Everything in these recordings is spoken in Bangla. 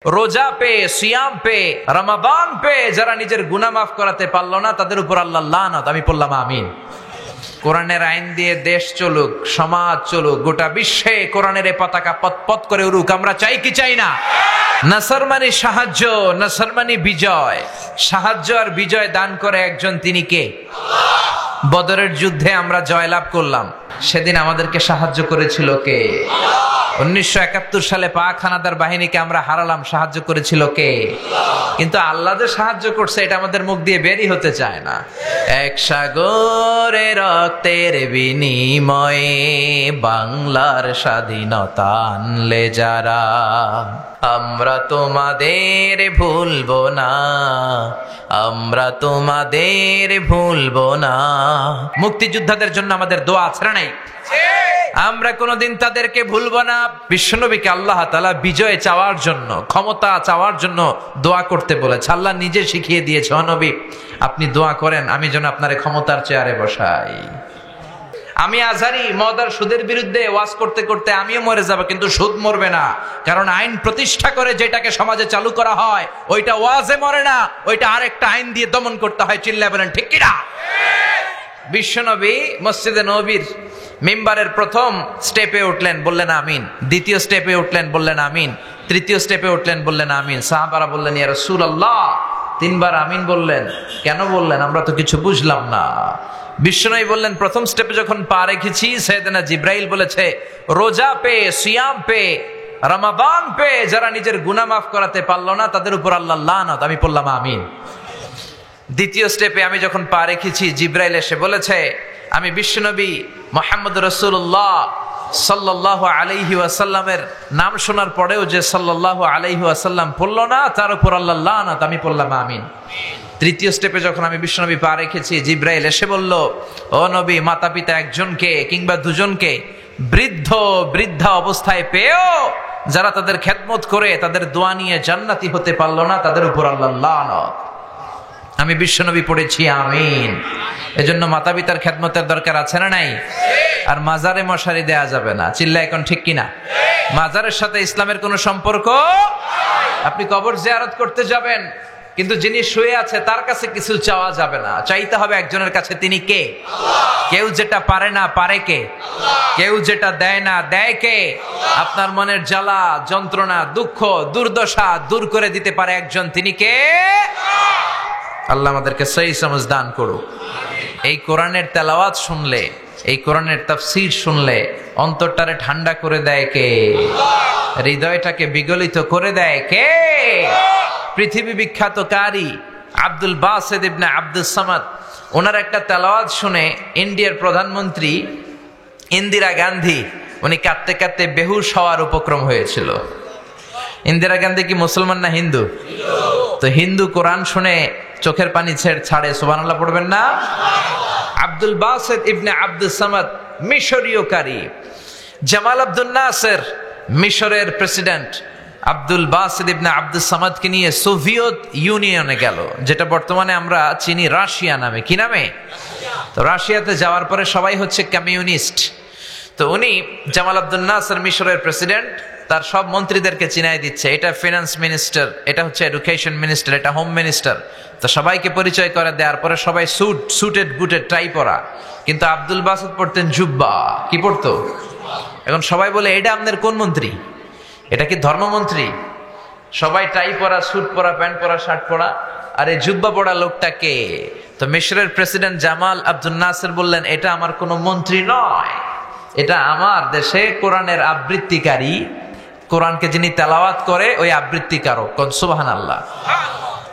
রোজা পে, সিয়াম পে, রমাদান পে যারা নিজের গুনাহ মাফ করাতে পারলো না তাদের উপর আল্লাহ লানত। আমি বললাম আমিন। কোরআনের আইন দিয়ে দেশ চলুক, সমাজ চলুক, গোটা বিশ্বে কোরআনের এই পতাকা পতপত করে উড়ুক। আমরা চাই কি চাই না? নাসর মানে সাহায্য, নাসর মানে বিজয়। সাহায্য আর বিজয় দান করে একজন, তিনি কে? বদরের যুদ্ধে আমরা জয়লাভ করলাম, সেদিন আমাদেরকে সাহায্য করেছিল কে? 1971 সালে পাক হানাদার বাহিনীকে আমরা হারালাম, সাহায্য করেছিল কে? কিন্তু আল্লাহ যে সাহায্য করছে এটা আমাদের মুখ দিয়ে বেরই হতে চায় না। এক সাগরে রক্তের বিনিময়ে বাংলার স্বাধীনতা আনলে যারা, আমরা তোমাদের ভুলবো না, আমরা তোমাদের ভুলবো না। মুক্তিযোদ্ধাদের জন্য আমাদের দোয়া আছে নাই? আমরা কোনদিন তাদেরকে ভুলবো না। বিশ্বনবীকে আল্লাহ তাআলা বিজয় চাওয়ার জন্য, ক্ষমতা চাওয়ার জন্য দোয়া করতে বলেছে। আল্লাহ নিজে শিখিয়ে দিয়েছে, ও নবী আপনি দোয়া করেন আমি যেন আপনার ক্ষমতার চেয়ারে বসাই। আমি আজহারি মদ আর সুদের বিরুদ্ধে ওয়াজ করতে করতে আমিও মরে যাব, কিন্তু সুদ মরবে না। কারণ আইন প্রতিষ্ঠা করে যেটাকে সমাজে চালু করা হয় ওইটা ওয়াজে মরে না, ওইটা আরেকটা আইন দিয়ে দমন করতে হয়। চিল্লায় বলেন ঠিক কিনা? বিশ্বনবী মসজিদে নববীর মিম্বারের প্রথম স্টেপে উঠলেন, বললেন আমিন। দ্বিতীয় স্টেপে উঠলেন, বললেন আমিন। তৃতীয় স্টেপে উঠলেন, বললেন আমিন। সাহাবারা বললেন ইয়া রাসূলুল্লাহ, 3 বার আমিন বললেন, কেন বললেন? আমরা তো কিছু বুঝলাম না। বিশ্বনবী বললেন প্রথম স্টেপে যখন পা রেখেছি, সাইয়েদনা জিব্রাইল বলেছে রোজা পে, সিয়াম পে, রমাদান পে যারা নিজের গুনাহ মাফ করাতে পারলো না তাদের উপর আল্লাহ লানত। আমি বললাম আমিন। দ্বিতীয় স্টেপে আমি যখন পা রেখেছি, জিব্রাইল এসে বলেছে, আমি বিশ্বনবী মুহাম্মদ রাসূলুল্লাহ সাল্লাল্লাহু আলাইহি ওয়াসাল্লামের নাম শোনার পরেও যে সাল্লাল্লাহু আলাইহি ওয়াসাল্লাম পড়লো না তার উপর আল্লাহ লানত। আমি বললাম আমিন। তৃতীয় স্টেপে যখন আমি বিশ্বনবী পা রেখেছি, জিব্রাইল এসে বলল, ও নবী মাতা পিতা একজনকে কিংবা দুজনকে বৃদ্ধা অবস্থায় পেয়েও যারা তাদের খেদমত করে তাদের দোয়া নিয়ে জান্নাতি হতে পারলো না তাদের উপর আল্লাহ লানত। আমি বিশ্বনবী পড়েছি আমিন। এজন্য মাতা পিতার খেদমতের দরকার আছে না নাই? আর মাজারে মশারি দেয়া যাবে না। চিল্লা এখন ঠিক কিনা? মাজারের সাথে ইসলামের কোনো সম্পর্ক। আপনি কবর জিয়ারত করতে যাবেন, কিন্তু যিনি শুয়ে আছে তার কাছে কিছু চাওয়া যাবে না। চাইতে হবে একজনের কাছে, তিনি কে? কেউ যেটা পারে না পারে কে? কেউ যেটা দেয় না দেয় কে? আপনার মনের জ্বালা, যন্ত্রণা, দুঃখ, দুর্দশা দূর করে দিতে পারে একজন, তিনি কে? আল্লাহ আমাদেরকে সহি সমঝ দান করুক। এই কোরআনের তেলাওয়াত শুনলে, এই কোরআনের তাফসীর শুনলে অন্তরটারে ঠান্ডা করে দেয় কে? হৃদয়টাকে বিগলিত করে দেয় কে? পৃথিবী বিখ্যাত কারি আব্দুল বাসিত ইবনে আব্দুস সামাদ, ওনার একটা তেলাওয়াত শুনে ইন্ডিয়ার প্রধানমন্ত্রী ইন্দিরা গান্ধী উনি কাঁদতে কাঁদতে বেহুশ হওয়ার উপক্রম হয়েছিল। ইন্দিরা গান্ধী কি মুসলমান না হিন্দু? তো হিন্দু কোরআন শুনে চোখের পানি ছাড়ে, সুবহানাল্লাহ পড়বেন না? আব্দুল বাসিত ইবনে আব্দুস সামাদ মিশরীয় কারি। জামাল আব্দুল নাসের মিশরের প্রেসিডেন্ট আব্দুল বাসিত ইবনে আব্দুস সামাদকে নিয়ে সোভিয়েত ইউনিয়নে গেল, যেটা বর্তমানে আমরা চিনি রাশিয়া নামে। কি নামে? তো রাশিয়াতে যাওয়ার পরে সবাই হচ্ছে কমিউনিস্ট। তো উনি জামাল আব্দুল নাসের মিশরের প্রেসিডেন্ট, তার সব মন্ত্রীদেরকে চিনাই দিচ্ছে, এটা ফিনান্স মিনিস্টার, এটা হচ্ছে এডুকেশন মিনিস্টার, এটা হোম মিনিস্টার। তো সবাইকে পরিচয় করে দেওয়ার পরে সবাই সুটেড বুটেড টাই পরা, কিন্তু আব্দুল বাসিত পড়তেন জুব্বা। কি পড়তো? এখন সবাই বলে এটা আপনাদের কোন মন্ত্রী? এটা কি ধর্মমন্ত্রী? সবাই টাই পরা, স্যুট পরা, প্যান্ট পরা, শার্ট পরা, আর এই জুব্বা পড়া লোকটা কে? তো মিশরের প্রেসিডেন্ট জামাল আব্দুল নাসের বললেন, এটা আমার কোনো মন্ত্রী নয়, এটা আমার দেশে কোরআনের আবৃত্তিকারী, কোরআনকে যিনি তেলাওয়াত করে ওই আবৃত্তিকারক। সুবহানাল্লাহ।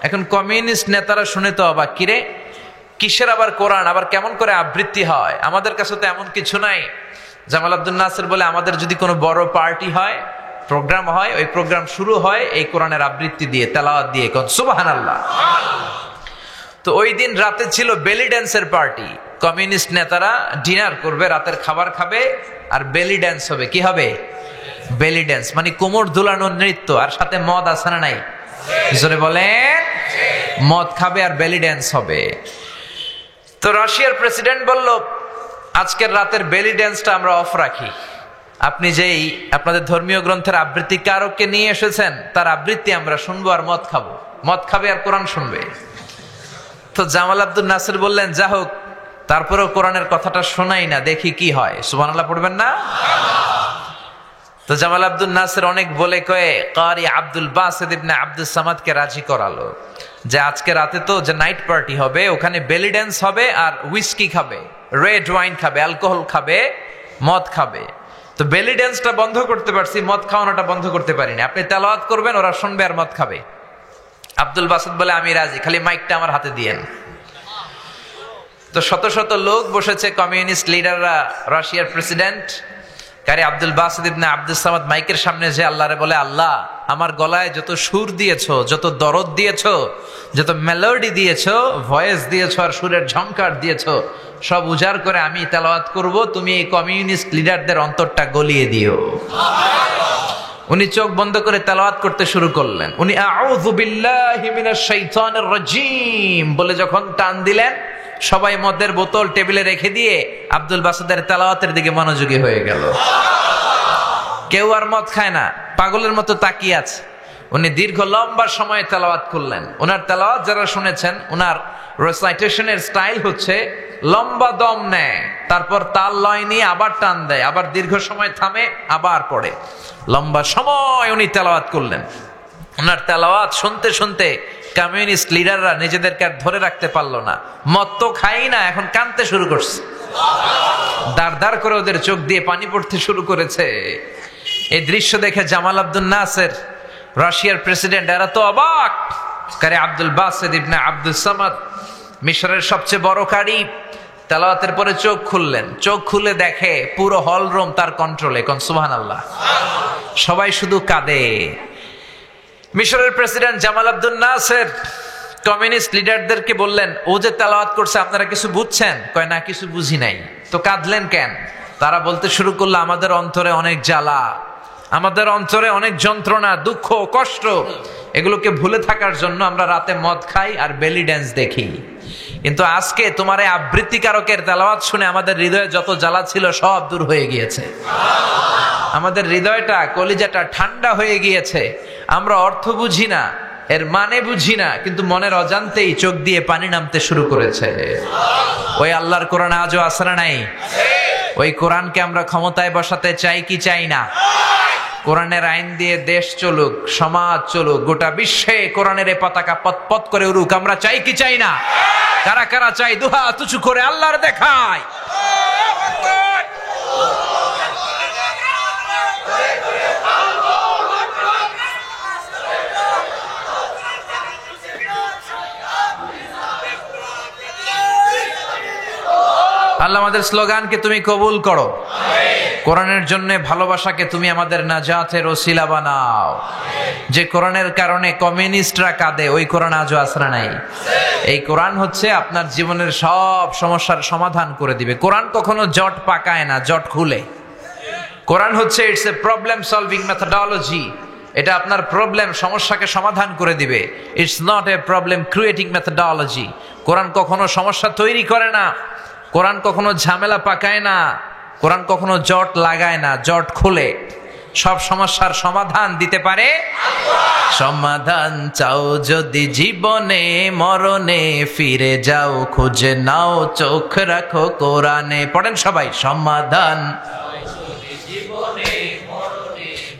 এখন কমিউনিস্ট নেতারা শুনে তো অবাক, কিরে কিসের আবার কোরআন, আবার কেমন করে আবৃত্তি হয়? আমাদের কাছে তো এমন কিছু নাই। জামাল আব্দুল নাসের বলে, আমাদের যদি কোনো বড় পার্টি হয়, প্রোগ্রাম হয়, ওই প্রোগ্রাম শুরু হয় এই কোরআনের আবৃত্তি দিয়ে, তেলাওয়াত দিয়ে। সুবহানাল্লাহ। তো ওই দিন রাতে ছিল বেলি ড্যান্সের পার্টি। কমিউনিস্ট নেতারা ডিনার করবে, রাতের খাবার খাবে, আর বেলি ড্যান্স হবে। কি হবে? বেলি ড্যান্স মানে কোমর দুলানোর নৃত্য, আর সাথে মদ আছে না নাই? জোরে বলেন। মদ খাবে আর বেলি ড্যান্স হবে। তো রাশিয়ার প্রেসিডেন্ট বলল, আজকের রাতের বেলি ড্যান্সটা আমরা অফ রাখি। আপনি যেই আপনাদের ধর্মীয় গ্রন্থের আবৃত্তিকারককে নিয়ে এসেছেন তার আবৃত্তি আমরা শুনবো আর মদ খাবো, মদ খাবে আর কোরআন শুনবে। তো জামাল আব্দুল নাসির বললেন, যা হোক, তারপরেও কোরআনের কথাটা শোনাই না, দেখি কি হয়। সুবহানাল্লাহ পড়বেন না? তো জামাল আব্দুল নাসির অনেক বলে কয়ে কারি আব্দুল বাসিত ইবনে আব্দুস সামাদকে রাজি করালো যে আজকে রাতে তো যে নাইট পার্টি হবে, ওখানে বেলি ড্যান্স হবে আর উইস্কি খাবে, রেড ওয়াইন খাবে, অ্যালকোহল খাবে, মদ খাবে। তো বেলি ড্যান্সটা বন্ধ করতে পারছি, মদ খাওয়ানোটা বন্ধ করতে পারিনি। আপনি তেলাওয়াত করবেন, ওরা শুনবে আর মদ খাবে। আব্দুল বাসিত বলে, আমি রাজি, খালি মাইকটা আমার হাতে দিয়েন। তো শত শত লোক বসেছে, কমিউনিস্ট লিডাররা, রাশিয়ার প্রেসিডেন্ট কারি আব্দুল বাসিত ইবনে আব্দুস সামাদ মাইকের সামনে যে আল্লাহরে বলে, আল্লাহ আমার গলায় যত সুর দিয়েছো, যত দরদ দিয়েছো, যত মেলোডি দিয়েছো, ভয়েস দিয়েছো আর সুরের ঝংকার দিয়েছো, সব উজাড় করে আমি তেলাওয়াত করব, তুমি এই কমিউনিস্ট লিডারদের অন্তরটা গলিয়ে দিও। উনি চোখ বন্ধ করে তেলাওয়াত করতে শুরু করলেন। উনি আউযু বিল্লাহি মিনাশ শাইতানির রাজীম বলে যখন টান দিলেন, সবাই মদের বোতল টেবিলে রেখে দিয়ে আব্দুল বাসিতের তেলাওয়াতের দিকে মনোযোগী হয়ে গেল। কেউ আর মদ খায় না, পাগলের মতো তাকিয়ে আছে। উনি দীর্ঘ লম্বা সময় তেলাওয়াত করলেন। ওনার তেলাওয়াত যারা শুনেছেন, ওনার রেসাইটেশনের স্টাইল হচ্ছে লম্বা দম নেয়, তারপর তাল লয় নিয়ে আবার টান দেয়, আবার দীর্ঘ সময় থামে, আবার পড়ে। লম্বা সময় উনি তেলাওয়াত করলেন। ওনার তেলাওয়াত শুনতে শুনতে কমিউনিস্ট লিডাররা নিজেদেরকে আর ধরে রাখতে পারলো না। মদ তো খাই না, এখন কাঁদতে শুরু করছে। দাঁড় দাঁড় করে ওদের চোখ দিয়ে পানি পড়তে শুরু করেছে। এই দৃশ্য দেখে জামাল আব্দুল নাসির, রাশিয়ার প্রেসিডেন্ট, এরা তো অবাক। কারি আব্দুল বাসিত ইবনে আব্দুস সামাদ, মিশরের সবচেয়ে বড় কারি, তেলাওয়াতের পরে চোখ খুললেন। চোখ খুলে দেখে পুরো হল রুম তার কন্ট্রোলে। কোন সুবহানাল্লাহ। সবাই শুধু কাঁদে। মিশরের প্রেসিডেন্ট জামাল আব্দুল নাসির কমিউনিস্ট লিডারদেরকে বললেন, ও যে তেলাওয়াত করছে আপনারা কিছু বুঝছেন? কয় না, কিছু বুঝি নাই। তো কাঁদলেন কেন? তারা বলতে শুরু করলো, আমাদের অন্তরে অনেক জ্বালা, আমাদের অন্তরে অনেক যন্ত্রণা, দুঃখ, কষ্ট, এগুলোকে ভুলে থাকার জন্য আমরা রাতে মদ খাই আর বেলি ড্যান্স দেখি। কিন্তু আজকে তোমার এই আবৃত্তিকারকের তেলাওয়াত শুনে আমাদের হৃদয়ে যত জ্বালা ছিল সব দূর হয়ে গিয়েছে। আমাদের হৃদয়টা, কলিজাটা ঠান্ডা হয়ে গিয়েছে। আমরা অর্থ বুঝি না, এর মানে বুঝি না, কিন্তু মনের অজান্তেই চোখ দিয়ে পানি নামতে শুরু করেছে। ওই আল্লাহর কোরআন আজও আছে না নাই? ওই কোরআনকে আমরা ক্ষমতায় বসাতে চাই কি চাই না? কোরআনের আইন দিয়ে দেশ চলুক, সমাজ চলুক, গোটা বিশ্বে কোরআনের পতাকা পতপত করে উড়ুক, আমরা চাই কি চাই না? কারা কারা চাই? দুহাত উঁচু করে আল্লাহর দেখায়। আল্লাহ আমাদের স্লোগানকে তুমি কবুল করো। কোরআনের জন্য ভালোবাসাকে তুমি আমাদের নাজাতের ওসিলা বানাও। যে কোরআনের কারণে কমিউনিস্টরা কাঁদে, ওই কোরআন আজও আসরা নাই। এই কোরআন হচ্ছে আপনার জীবনের সব সমস্যার সমাধান করে দিবে। কোরআন কখনো জট পাকায় না, জট খুলে। কোরআন হচ্ছে it's a problem solving methodology. এটা আপনার প্রবলেম, সমস্যাকে সমাধান করে দিবে। It's not a problem creating methodology. Quran কখনো সমস্যা তৈরি করে না, কোরআন কখনো ঝামেলা পাকায় না, কোরআন কখনো জট লাগায় না, জট খুলে সব সমস্যার সমাধান দিতে পারে। সমাধান চাও যদি জীবনে মরণে, ফিরে যাও খুঁজে নাও, চোখ রাখো কোরআনে। পড়েন সবাই, সমাধান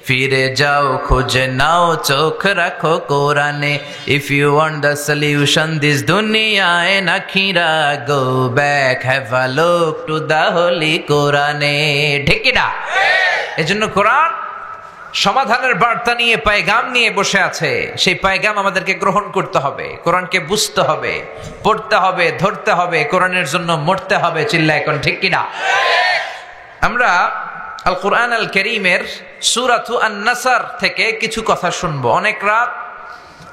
ফিরে যাও খুঁজে নাও, চোখ রাখো কোরআনে। If you want the solution this দুনিয়া এন্ড আখিরা, go back, have a look to the holy কোরআনে। ঠিক কি না? এজন্য কোরআন সমাধানের বার্তা নিয়ে, পায়গাম নিয়ে বসে আছে। সেই পায়গাম আমাদেরকে গ্রহণ করতে হবে, কোরআনকে বুঝতে হবে, পড়তে হবে, ধরতে হবে, কোরআনের জন্য মরতে হবে। চিল্লায় এখন ঠিক কি না? আমরা আল কোরআন আল কারীমের সূরাতু আন-নাসর থেকে কিছু কথা শুনবো। অনেক রাত,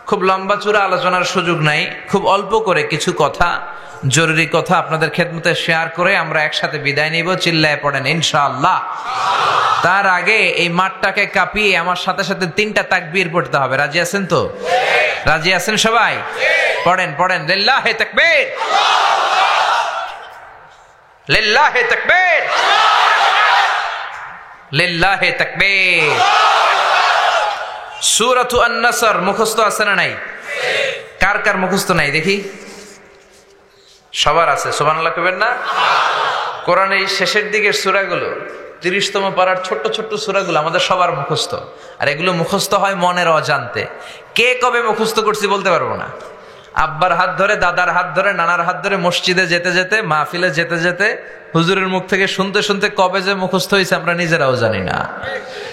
খুব লম্বা চূড়া আলোচনার সুযোগ নাই, খুব অল্প করে কিছু কথা, জরুরি কথা আপনাদের খেদমতে শেয়ার করে আমরা একসাথে বিদায় নিব। চিল্লায় পড়েন ইনশাআল্লাহ। তার আগে এই মাঠটাকে কাঁপিয়ে আমার সাথে সাথে 3টা তাকবীর পড়তে হবে। রাজি আছেন তো? রাজি আছেন সবাই? পড়েন পড়েন, লিল্লাহি তাকবীর, লিল্লাহি তাকবীর, লিল্লাহি তাকবীর। সূরাতু আন-নাসর মুখস্থ আছে না নাই? কার কার মুখস্থ নাই দেখি? সবার আছে, সুবহানাল্লাহ কইবেন না? কোরআনের এই শেষের দিকের সূরাগুলো 30তম পারার ছোট্ট ছোট্ট সূরাগুলো আমাদের সবার মুখস্থ। আর এগুলো মুখস্থ হয় মনের অজান্তে। কে কবে মুখস্থ করছি বলতে পারবো না। আব্বার হাত ধরে, দাদার হাত ধরে, নানার হাত ধরে মসজিদে যেতে যেতে, মাহফিলে যেতে যেতে, হুজুরের মুখ থেকে শুনতে শুনতে কবে যে মুখস্থ হয়েছে আমরা নিজেরাও জানি না।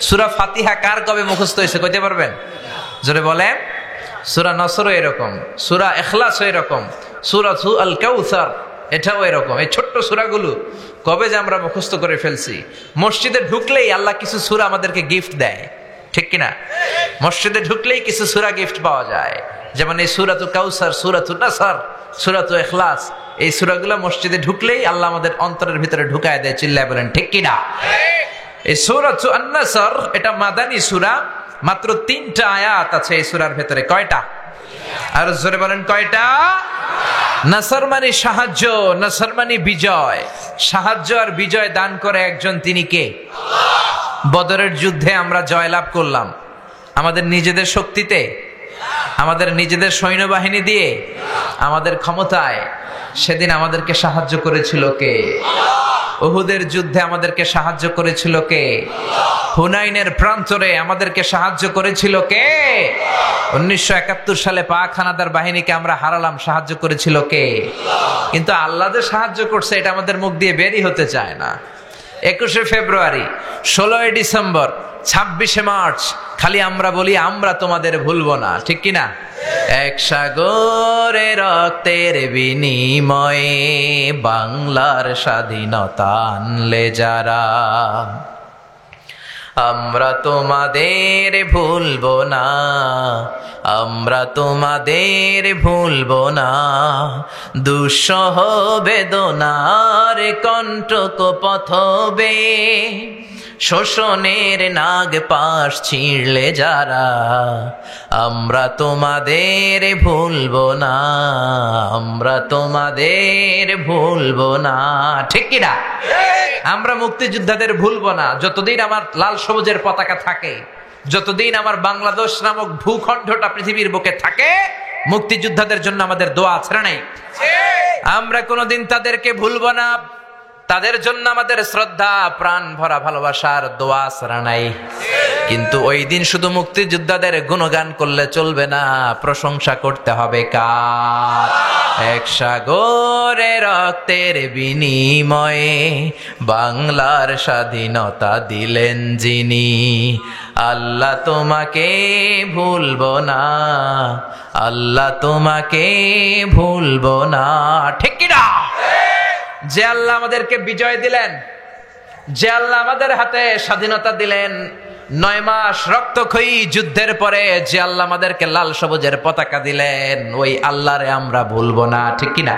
সূরা ফাতিহা কার কবে মুখস্থ হয়েছে কইতে পারবেন? জোরে বলেন। সূরা নসরও এরকম, সূরা ইখলাসও এরকম, সূরাতু আল কাউসার এটাও এরকম। এই ছোট্ট সূরাগুলো কবে যে আমরা মুখস্থ করে ফেলছি। মসজিদে ঢুকলেই আল্লাহ কিছু সূরা আমাদেরকে গিফট দেয়, ঠিক কিনা? মসজিদে ঢুকলেই কিছু সূরা গিফট পাওয়া যায়, যেমন এই সূরাতু কাউসার, সূরাতু নাসর, সূরাতু ইখলাস। এই সূরাগুলো মসজিদে ঢুকলেই আল্লাহ আমাদের অন্তরের ভিতরে ঢুকায় দেয়। চিল্লায় বলেন ঠিক কিনা? এই সূরাতু আন-নাসর এটা মাদানী সূরা, মাত্র 3টা আয়াত আছে এই সূরার ভিতরে। কয়টা? আর জোরে বলেন কয়টা? নাসর মানে সাহায্য, নাসর মানে বিজয়। সাহায্য আর বিজয় দান করে একজন, তিনি কে? বদরের যুদ্ধে আমরা জয়লাভ করলাম আমাদের নিজেদের শক্তিতে, আমাদের নিজেদের সৈন্যবাহিনী দিয়ে, আমাদের ক্ষমতায়। সেদিন আমাদেরকে সাহায্য করেছিল কে? উহুদের যুদ্ধে আমাদেরকে সাহায্য করেছিল কে? হুনাইনের প্রান্তরে আমাদেরকে সাহায্য করেছিল কে? 1971 সালে পাক হানাদার বাহিনীকে আমরা হারালাম, সাহায্য করেছিল কে? কিন্তু আল্লাহ যে সাহায্য করছে এটা আমাদের মুখ দিয়ে বেরই হতে চায় না। 21শে ফেব্রুয়ারি, 16ই ডিসেম্বর, 26শে মার্চ খালি আমরা বলি আমরা তোমাদের ভুলবো না, ঠিক কিনা? এক সাগরে রক্তের বিনিময়ে বাংলার স্বাধীনতা আনলে যারা, আমরা তোমাদের ভুলবো না, আমরা তোমাদের ভুলবো না। দুঃসহ বেদনার কণ্টক পথবে, শোষণের নাগ পাশ ছিঁড়লে যারা, আমরা তোমাদের ভুলবো না, আমরা তোমাদের ভুলবো না, ঠিক কিনা? আমরা মুক্তিযোদ্ধাদের ভুলবো না। যতদিন আমার লাল সবুজের পতাকা থাকে, যতদিন আমার বাংলাদেশ নামক ভূখণ্ডটা পৃথিবীর বুকে থাকে, মুক্তিযোদ্ধাদের জন্য আমাদের দোয়া আছে না নাই? আমরা কোনোদিন তাদেরকে ভুলবো না। তাদের জন্য আমাদের শ্রদ্ধা, প্রাণ ভরা ভালোবাসার দোয়া আছে না নাই? কিন্তু ওই দিন শুধু মুক্তিযোদ্ধাদের গুণগান করলে চলবে না, প্রশংসা করতে হবে কার? এক সাগরে রক্তের বিনিময়ে বাংলার স্বাধীনতা দিলেন যিনি, আল্লাহ তোমাকে ভুলবো না, আল্লাহ তোমাকে ভুলবো না, ঠিক কিনা? যে আল্লাহ আমাদেরকে বিজয় দিলেন, যে আল্লাহ আমাদের হাতে স্বাধীনতা দিলেন, 9 মাস রক্তক্ষয়ী যুদ্ধের পরে যে আল্লাহ আমাদেরকে লাল সবুজের পতাকা দিলেন, ওই আল্লাহরে আমরা ভুলবো না, ঠিক কিনা?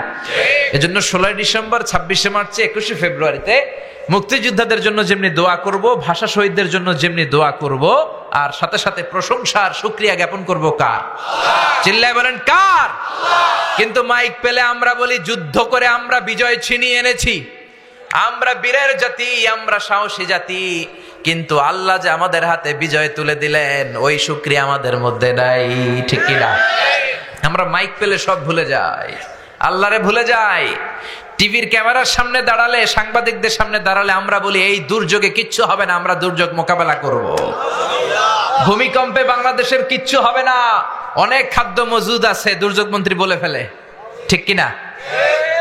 এজন্য 16ই ডিসেম্বর, 26শে মার্চে, 21শে ফেব্রুয়ারিতে মুক্তিযোদ্ধাদের জন্য যেমনি দোয়া করব, ভাষা শহীদদের জন্য যেমনি দোয়া করব, আর সাথে সাথে প্রশংসা আর শুকরিয়া জ্ঞাপন করব কার? চিল্লায় বলেন কার? কিন্তু মাইক পেলে আমরা বলি যুদ্ধ করে আমরা বিজয় ছিনিয়ে এনেছি, আমরা বীরের জাতি, আমরা সাহসী জাতি। কিন্তু আল্লাহ যে আমাদের হাতে বিজয় তুলে দিলেন, ওই শুকরিয়া আমাদের মধ্যে নাই, ঠিক কিনা? আমরা মাইক পেলে সব ভুলে যাই, আল্লাহরে ভুলে যাই। টিভির ক্যামেরার সামনে দাঁড়ালে, সাংবাদিকদের সামনে দাঁড়ালে আমরা বলি এই দুর্যোগে কিচ্ছু হবে না, আমরা দুর্যোগ মোকাবেলা করব। ভূমিকম্পে বাংলাদেশের কিচ্ছু হবে না, অনেক খাদ্য মজুদ আছে, দুর্যোগ মন্ত্রী বলে ফেলে, ঠিক কিনা?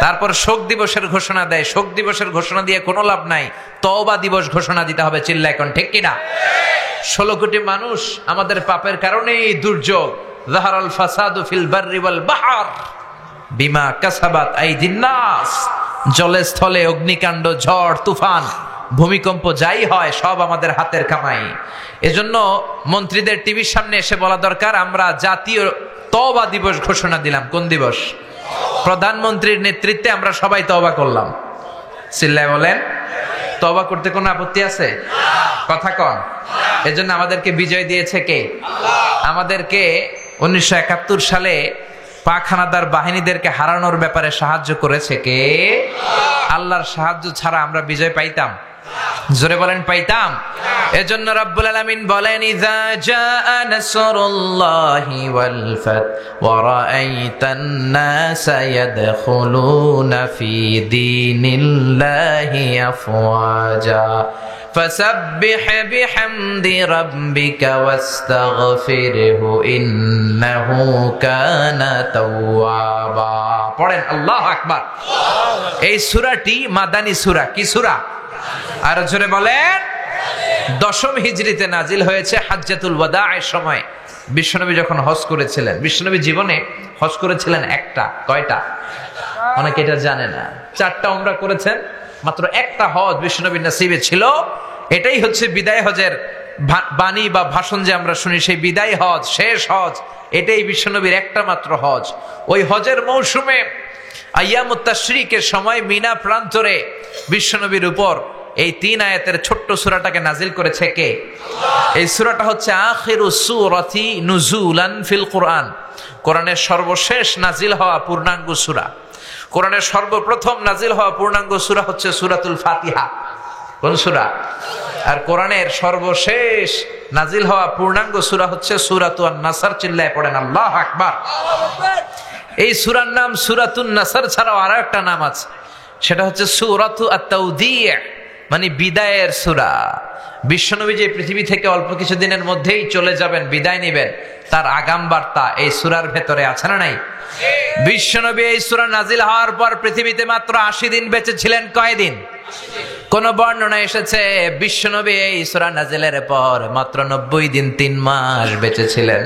তারপর শোক দিবসের ঘোষণা দেয়, শোক দিবসের ঘোষণা দিয়ে কোনো লাভ নাই, তওবা দিবস ঘোষণা দিতে হবে, চিল্লা এখন, ঠিক কিনা? 16 কোটি মানুষ আমাদের পাপের কারণেই দুর্যোগ। যাহারাল ফাসাদু ফিল বাররি ওয়াল বাহর বিমা কাসাবাত আইদিন নাস। জলে স্থলে অগ্নিকাণ্ড, ঝড় তুফান, ভূমিকম্প যাই হয় সব আমাদের হাতের কামাই। এজন্য মন্ত্রীদের টিভির সামনে এসে বলা দরকার, আমরা জাতীয় তওবা দিবস ঘোষণা দিলাম। কোন দিবস? প্রধানমন্ত্রীর নেতৃত্বে আমরা সবাই তওবা করলাম। চিল্লায় বলেন, তওবা করতে কোনো আপত্তি আছে? কথা কন। এজন্য আমাদেরকে বিজয় দিয়েছে কে? আমাদেরকে 1971 সালে পাক হানাদার বাহিনীদেরকে হারানোর ব্যাপারে সাহায্য করেছে কে? আল্লাহর সাহায্য ছাড়া আমরা বিজয় পাইতাম? জোরে বলেন পাইতাম। এজন্য রব্বুল আলামিন বলেন ইযা জাআ নাসরুল্লাহি ওয়াল ফাত ওয়া রাআইতান নাসা ইয়াদখুলুনা ফি দীনিল্লাহি আফওয়াজা ফাসাব্বিহ বিহামদি রাব্বিকা ওয়াস্তাগফিরহু ইন্নাহু কানা তাওয়াবা। পড়েন আল্লাহু আকবার। এই সূরাটি মাদানী সূরা। কি সূরা? আর জোরে বলেন। 10ম হিজরিতে নাজিল হয়েছে হাজ্জাতুল ওয়াদা'ের সময়। বিশ্বনবী যখন হজ করেছিলেন, বিশ্বনবী জীবনে হজ করেছিলেন একটা। কয়টা? অনেকে এটা জানে না। 4টা উমরা করেছেন, মাত্র একটা হজ বিশ্বনবীর নসিবে ছিল। এটাই হচ্ছে বিদায় হজের বাণী বা ভাষণ যে আমরা শুনি, সেই বিদায় হজ, শেষ হজ, এটাই বিশ্বনবীর একটা মাত্র হজ। ওই হজের মৌসুমে আইয়ামুত তাশরিকের সময় মিনা প্রান্তরে বিশ্বনবীর উপর এই 3 আয়াতের ছোট্ট সূরাটাকে নাজিল করেছে কে? এই সূরাটা হচ্ছে আখিরু সূরাতি নুজুলান ফিল কুরআন, কোরআনের সর্বশেষ নাজিল হওয়া পূর্ণাঙ্গ সূরা। কোরআনের সর্বপ্রথম নাজিল হওয়া পূর্ণাঙ্গ সূরা হচ্ছে সূরাতুল ফাতিহা। কোন সূরা? আর কোরআনের সর্বশেষ নাজিল হওয়া পূর্ণাঙ্গ সূরা হচ্ছে সূরাতুন নাসর। চিল্লায় পড়েন আল্লাহু আকবার। এই সূরার নাম সূরাতুন নাসর ছাড়াও আরো একটা নাম আছে, সেটা হচ্ছে সূরাতু আত-তাওদী', মানে বিদায়ের সূরা। বিশ্বনবী যে পৃথিবী থেকে অল্প কিছুদিনের মধ্যেই চলে যাবেন, বিদায় নেবেন, তার আগাম বার্তা এই সূরার ভেতরে আছে না নাই? বিশ্বনবী এই সূরা নাজিল হওয়ার পর পৃথিবীতে মাত্র 80 দিন বেঁচে ছিলেন। কয় দিন? কোন বর্ণনা এসেছে বিশ্বনবী এই সূরা নাজিলের পর মাত্র 90 দিন, 3 মাস বেঁচে ছিলেন।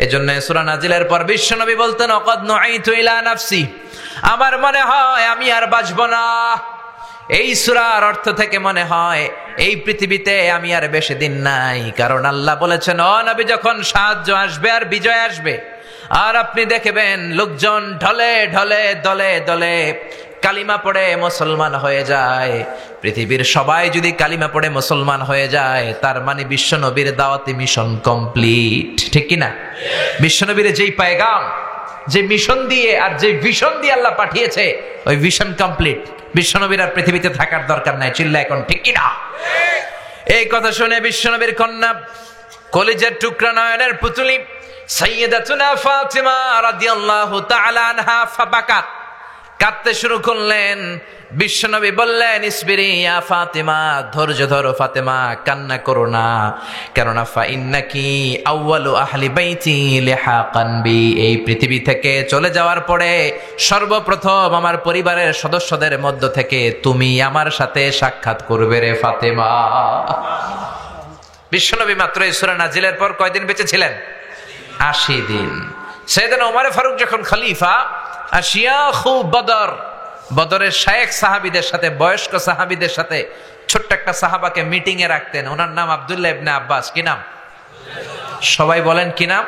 এজন্য সূরা নাজিলের পর বিশ্বনবী বলতেন ওয়াকাদ নুঈতু ইলা নাফসি, আমার মনে হয় আমি আর বাঁচব না। এই সূরার অর্থ থেকে মনে হয় এই পৃথিবীতে আমি আর বেশি দিন নাই, কারণ আল্লাহ বলেছেন ও নবী, যখন সাহায্য আসবে আর বিজয় আসবে, আর আপনি দেখবেন লোকজন ঢলে ঢলে দলে দলে কালিমা পড়ে মুসলমান হয়ে যায়। পৃথিবীর সবাই যদি কালিমা পড়ে মুসলমান হয়ে যায়, তার মানে বিশ্বনবীর দাওয়াতি মিশন কমপ্লিট। ঠিক কি না? বিশ্বনবীর যেই পায়গাম, যে মিশন দিয়ে আর যে ভিশন দিয়ে আল্লাহ পাঠিয়েছে, ওই ভিশন কমপ্লিট। বিশ্বনবীর আর পৃথিবীতে থাকার দরকার নাই। চিল্লা এখন ঠিক কি না? এই কথা শুনে বিশ্বনবীর কন্যা, কলিজার টুকরা, নয়নের পুতুলি সাইয়্যিদাতুনা ফাতিমা রাদিয়াল্লাহু তাআলা আনহা ফাবাকাত, কাঁদতে শুরু করলেন। বিশ্বনবী বললেন ইসবিরি ইয়া ফাতিমা, ধৈর্য ধরো ফাতেমা, কান্না করো না, কেননা ফা ইন্নাকি আউয়ালু আহলি বাইতি লিহাকান বি, এই পৃথিবী থেকে চলে যাওয়ার পরে সর্বপ্রথম আমার পরিবারের সদস্যদের মধ্য থেকে তুমি আমার সাথে সাক্ষাৎ করবে রে ফাতেমা। বিশ্বনবী মাত্র এই সূরা নাজিলের পর কয়দিন বেঁচে ছিলেন? 80 দিন। সাইয়েদনা ওমর ফারুক যখন খলিফা, আশিয়াখু বদর, বদরের শায়েখ সাহাবীদের সাথে, বয়স্ক সাহাবীদের সাথে ছোট্ট একটা সাহাবাকে মিটিং এ রাখতেন। ওনার নাম আব্দুল্লাহ ইবনে আব্বাস। কি নাম? সবাই বলেন কি নাম?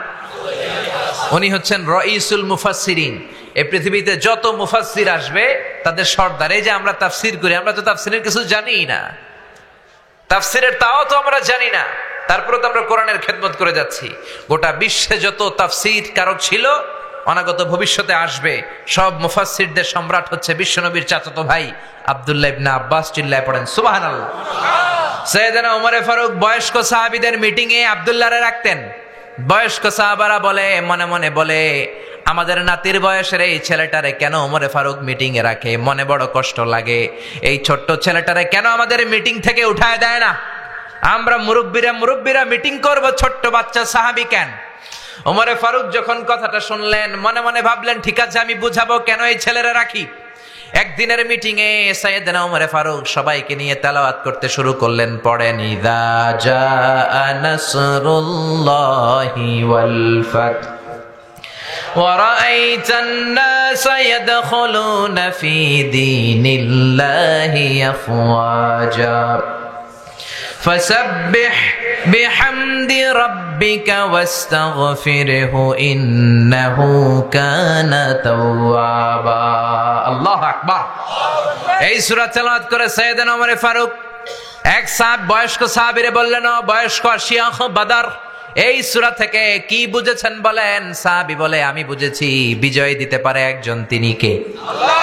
উনি হচ্ছেন রাইসুল মুফাসসিরিন। এই পৃথিবীতে যত মুফাসসির আসবে তাদের সর্দার। এই যে আমরা তাফসীর করি, আমরা তো তাফসীরের কিছু জানিই না, তাফসীরের তাও তো আমরা জানি না, তারপরে তো আমরা কোরআনের খেদমত করে যাচ্ছি। গোটা বিশ্বে যত তাফসীর কারক ছিল, অনাগত ভবিষ্যতে আসবে, সব মুফাসসিরদের সম্রাট হচ্ছে বিশ্বনবীর চাচাতো ভাই আব্দুল্লাহ ইবনে আব্বাস। চিল্লায় পড়েন সুবহানাল্লাহ। সাইয়েদনা ওমর ফারুক বয়স্ক সাহাবীদের মিটিং এ আব্দুল্লাহরে রাখতেন। বয়স্ক সাহাবারা বলে, মনে মনে বলে, আমাদের নাতির বয়সের এই ছেলেটারে কেন ওমর ফারুক মিটিং এ রাখে? মনে বড় কষ্ট লাগে। এই ছোট্ট ছেলেটারে কেন আমাদের মিটিং থেকে উঠায় দেয় না? আমরা মুরব্বীরা মিটিং করব, ছোট্ট বাচ্চা সাহাবী কেন? ওমর ফারুক যখন কথাটা শুনলেন, মনে মনে ভাবলেন ঠিক আছে, আমি বুঝাবো কেন এই ছেলেরা রাখি। একদিনের মিটিং এ সাইয়েদনা ওমর ফারুক সবাইকে নিয়ে তেলাওয়াত করতে শুরু করলেন। পড়েন ইযা জাআ নাসরুল্লাহি ওয়াল ফাত ওয়া রাআইতান নাসা ইয়াদখুলুনা ফি দীনিল্লাহি আফওয়াজা ফাসাব্বিহ বিহামদি রাব্বিকা ওয়াস্তাগফিরহু ইন্নাহু কানা তাওয়াবা। আল্লাহু আকবার। এই সূরা তেলাওয়াত করে সাইয়েদনা ওমর ফারুক এক বয়স্ক সাহাবীরে বললেন, ও বয়স্ক আশিয়াখ বদর, এই সূরা থেকে কি বুঝেছেন বলেন? সাহাবী বলে, আমি বুঝেছি বিজয় দিতে পারে একজন, তিনি কে? আল্লাহ।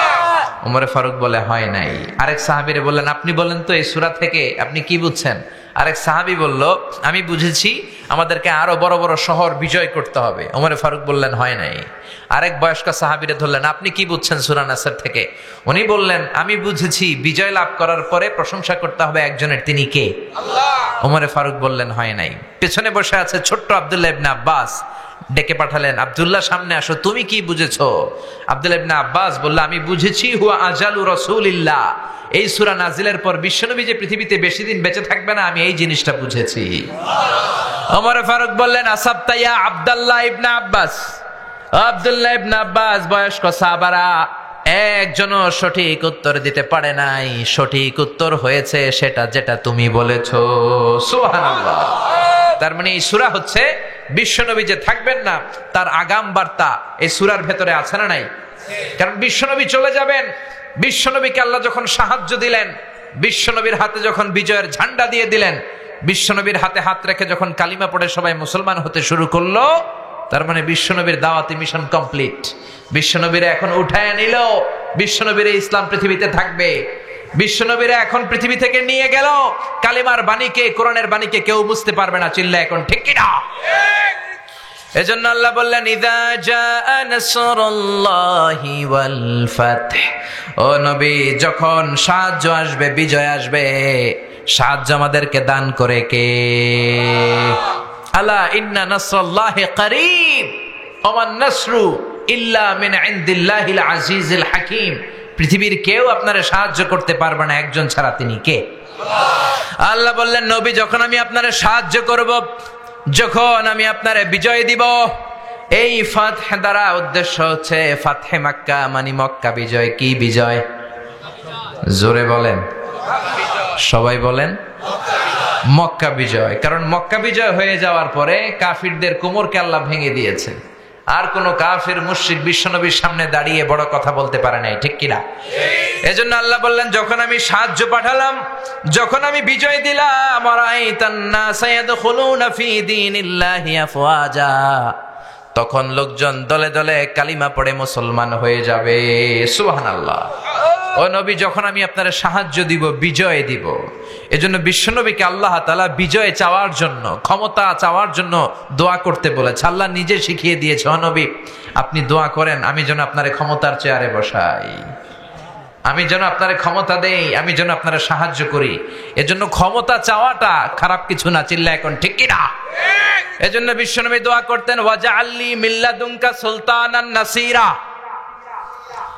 ওমরে ফারুক বলে হয় নাই। আরেক সাহাবীরে বললেন আপনি বলেন তো এই সূরা থেকে আপনি কি বুঝছেন? আরেক সাহাবী বলল আমি বুঝেছি আমাদেরকে আরো বড় বড় শহর বিজয় করতে হবে। ওমরে ফারুক বললেন হয় নাই। আরেক বয়স্ক সাহাবীরে ধরলেন আপনি কি বুঝছেন সূরা নাসর থেকে? উনি বললেন আমি বুঝেছি বিজয় লাভ করার পরে প্রশংসা করতে হবে একজনের, তিনি কে? আল্লাহ। ওমরে ফারুক বললেন হয় নাই। পেছনে বসে আছে ছোট্ট আব্দুল্লাহ ইবনে আব্বাস, ডেকে পাঠালেন আব্দুল্লাহ সামনে আসো, তুমি কি বুঝেছো? আব্দুল্লাহ ইবনে আব্বাস বলল আমি বুঝেছি হুয়া আজালু রাসূলিল্লাহ, এই সূরা নাজিলের পর বিশ্বনবী যে পৃথিবীতে বেশি দিন বেঁচে থাকবে না, আমি এই জিনিসটা বুঝেছি। ওমর ফারুক বললেন আসাবতা ইয়া আব্দুল্লাহ ইবনে আব্বাস। আব্দুল্লাহ ইবনে আব্বাস বয়স্ক সাহাবারা একজনও সঠিক উত্তর দিতে পারে নাই। সঠিক উত্তর হয়েছে সেটা যেটা তুমি বলেছো। সুবহানাল্লাহ। তার মানে এই সূরা হচ্ছে বিশ্বনবী যে থাকবেন না তার আগাম বার্তা এই সূরার ভেতরে আছে না নাই? কারণ বিশ্বনবী চলে যাবেন, বিশ্বনবীকে আল্লাহ যখন সাহায্য দিলেন, বিশ্বনবীর হাতে যখন বিজয়ের ঝান্ডা দিয়ে দিলেন, বিশ্বনবীর হাতে হাত রেখে যখন কালিমা পড়ে সবাই মুসলমান হতে শুরু করলো, তার মানে বিশ্বনবীর দাওয়াতি মিশন কমপ্লিট। বিশ্বনবীরা এখন উঠায় নিল, বিশ্বনবীর ইসলাম পৃথিবীতে থাকবে। বিশ্বনবীরা এখন পৃথিবী থেকে নিয়ে গেল কালিমার বাণীকে, কোরআনের বাণীকে কেউ বুঝতে পারবে না। চিল্লা এখন ঠিক কিনা? এজন্য আল্লাহ বললেন ইযা জাআ নাসরুল্লাহি ওয়াল ফাতহ, ও নবী যখন সাহায্য আসবে, বিজয় আসবে, সাহায্য আমাদেরকে দান করে কে? আলা ইন্না নাসরাল্লাহি করিব ওমান নাসরু ইল্লা মিন ইনদিল্লাহিল আজিজিল হাকিম। পৃথিবীর কেউ আপনারে সাহায্য করতে পারবে না একজন ছাড়া, তিনি কে? আল্লাহ বললেন নবী যখন আমি আপনারে সাহায্য করব, যখন আমি আপনারে বিজয় দিব, এই ফাতহ দ্বারা উদ্দেশ্য হচ্ছে ফাতহে মক্কা, মানে মক্কা বিজয়। কি বিজয়? জোরে বলেন, সবাই বলেন মক্কা বিজয়। কারণ মক্কা বিজয় হয়ে যাওয়ার পরে কাফিরদের কোমরকে আল্লাহ ভেঙে দিয়েছে। আর কোন কাফির মুশরিক বিশ্বনবীর সামনে দাঁড়িয়ে বড় কথা বলতে পারে নাই, ঠিক কিনা? এজন্য আল্লাহ বললেন যখন আমি সাহায্য পাঠালাম, যখন আমি বিজয় দিলাম, রাআইতান নাস ইয়াদখুলুনা ফি দীনিল্লাহি আফওয়াজা, তখন লোকজন দলে দলে কালিমা পড়ে মুসলমান হয়ে যাবে। সুবহানাল্লাহ। ও নবী যখন আমি আপনার সাহায্য দিব, বিজয় দিব, এজন্য বিশ্বনবীকে আল্লাহ তাআলা বিজয় চাওয়ার জন্য, ক্ষমতা চাওয়ার জন্য দোয়া করতে বলেছে। আল্লাহ নিজে শিখিয়ে দিয়েছে, ও নবী আপনি দোয়া করেন আমি যেন আপনারে ক্ষমতার চেয়ারে বসাই, আমি যেন আপনারে ক্ষমতা দেই, আমি যেন আপনারে সাহায্য করি। এজন্য ক্ষমতা চাওয়াটা খারাপ কিছু না। চিল্লা এখন ঠিক কিনা? এজন্য বিশ্বনবী দোয়া করতেন ওয়াজআলনি মিল্লাদুনকা সুলতানান নাসিরা,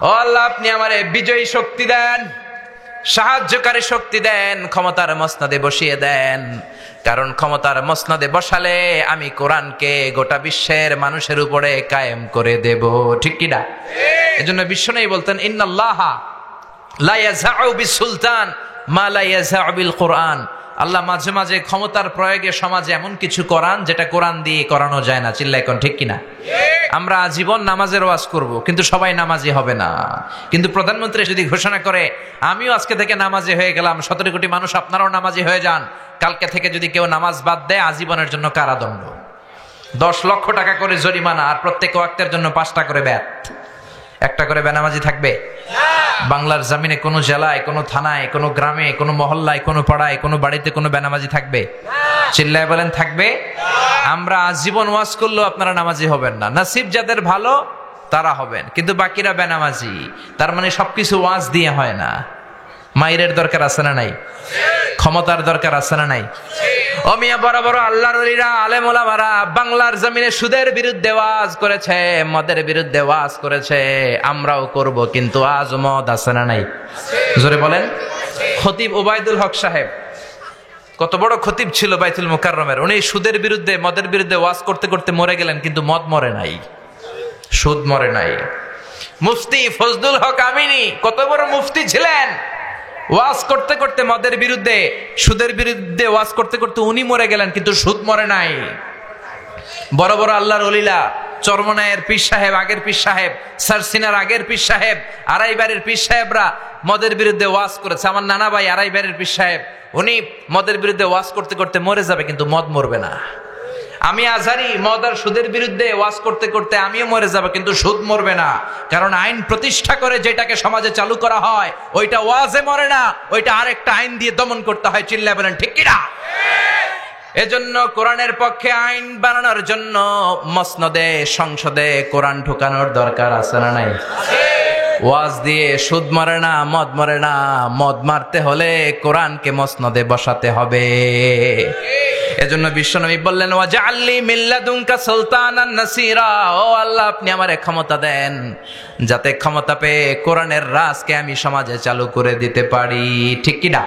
ও আল্লাহ আপনি আমারে বিজয়ী শক্তি দেন, সাহায্যকারী শক্তি দেন, ক্ষমতার মসনদে বসিয়ে দেন। কারণ ক্ষমতার মসনদে বসালে আমি কোরআনকে গোটা বিশ্বের মানুষের উপরে কায়েম করে দেব, ঠিক কিনা? এজন্য বিশ্বনবী বলতেন ইন্নাল্লাহা লা ইয়াযআউ বিসুলতান মা লা ইয়াযআউ বিল কোরআন। আল্লাহ মাঝে মাঝে ক্ষমতার প্রয়োগে সমাজে এমন কিছু করান যেটা কোরআন দিয়ে করানো যায় না। চিল্লা এখন ঠিক কিনা? আমরা আজীবন নামাজের ওয়াজ করব, কিন্তু সবাই নামাজি হবে না। কিন্তু প্রধানমন্ত্রী যদি ঘোষণা করে আমিও আজকে থেকে নামাজি হয়ে গেলাম, 17 কোটি মানুষ আপনারাও নামাজি হয়ে যান, কালকে থেকে যদি কেউ নামাজ বাদ দেয় আজীবনের জন্য কারাদণ্ড, 10 লক্ষ টাকা করে জরিমানা, আর প্রত্যেক ওয়াক্তের জন্য 5টা করে ব্যাত। একটা করে বেনামাজি থাকবে? বাংলার জমিনে কোনো জেলায়, কোনো থানায়, কোনো গ্রামে, কোনো মহল্লায়, কোনো পাড়ায়, কোনো বাড়িতে কোনো বেনামাজি থাকবে? চিল্লায় বলেন থাকবে? আমরা আজীবন ওয়াজ করলেও আপনারা নামাজি হবেন না। নসিব যাদের ভালো তারা হবেন, কিন্তু বাকিরা বেনামাজি। তার মানে সবকিছু ওয়াজ দিয়ে হয় না। মাইরের দরকার আছে না নাই? ক্ষমতার দরকার আছে না নাই? ও মিয়া, বড় বড় আল্লাহর ওলিরা, আলেম ওলামারা বাংলার জমিনে সুদের বিরুদ্ধে ওয়াজ করেছে, মদের বিরুদ্ধে ওয়াজ করেছে, আমরাও করব, কিন্তু আজ মদ আছে না নাই? জোরে বলেন। খতিব ওবায়দুল হক সাহেব কত বড় খতিব ছিল বাইতুল মুকাররমের, উনি সুদের বিরুদ্ধে, মদের বিরুদ্ধে ওয়াজ করতে করতে মরে গেলেন, কিন্তু মদ মরে নাই, সুদ মরে নাই। মুফতি ফজলুল হক আমিনী কত বড় মুফতি ছিলেন, ওয়াজ করতে করতে মদের বিরুদ্ধে, সুদের বিরুদ্ধে ওয়াজ করতে করতে উনি মরে গেলেন, কিন্তু সুদ মরে নাই। বড় বড় আল্লাহর ওলিরা, চরমনায়ের পীর সাহেব, আগের পীর সাহেব, সারসিনার আগের পীর সাহেব, আড়াইবাড়ির পীর সাহেবরা মদের বিরুদ্ধে ওয়াজ করেছে। আমার নানা ভাই আড়াইবাড়ির পীর সাহেব, উনি মদের বিরুদ্ধে ওয়াজ করতে করতে মরে যাবে, কিন্তু মদ মরবে না। আমি আজহারি মদ আর সুদের বিরুদ্ধে ওয়াজ করতে করতে আমিও মরে যাব, কিন্তু সুদ মরবে না। কারণ আইন প্রতিষ্ঠা করে যেটাকে সমাজে চালু করা হয় ওইটা ওয়াজে মরে না, ওইটা আরেকটা আইন দিয়ে দমন করতে হয়। চিল্লায় বলেন ঠিক কিনা? এজন্য কোরআনের পক্ষে আইন বানানোর জন্য মসনদে সংসদে কোরআন ঢোকানোর দরকার আছে না নাই? ওয়াজ দিয়ে সুদ মরে না, মদ মরে না। মদ মারতে হলে কোরআনকে মসনদে বসাতে হবে। এজন্য বিশ্বনবী বললেন, ওয়াজআলনি মিন লাদুনকা সুলতানান নাসিরা, ও আল্লাহ আপনি আমারে ক্ষমতা দেন যাতে ক্ষমতা পেয়ে কোরআনের রাজকে আমি সমাজে চালু করে দিতে পারি। ঠিক কি না?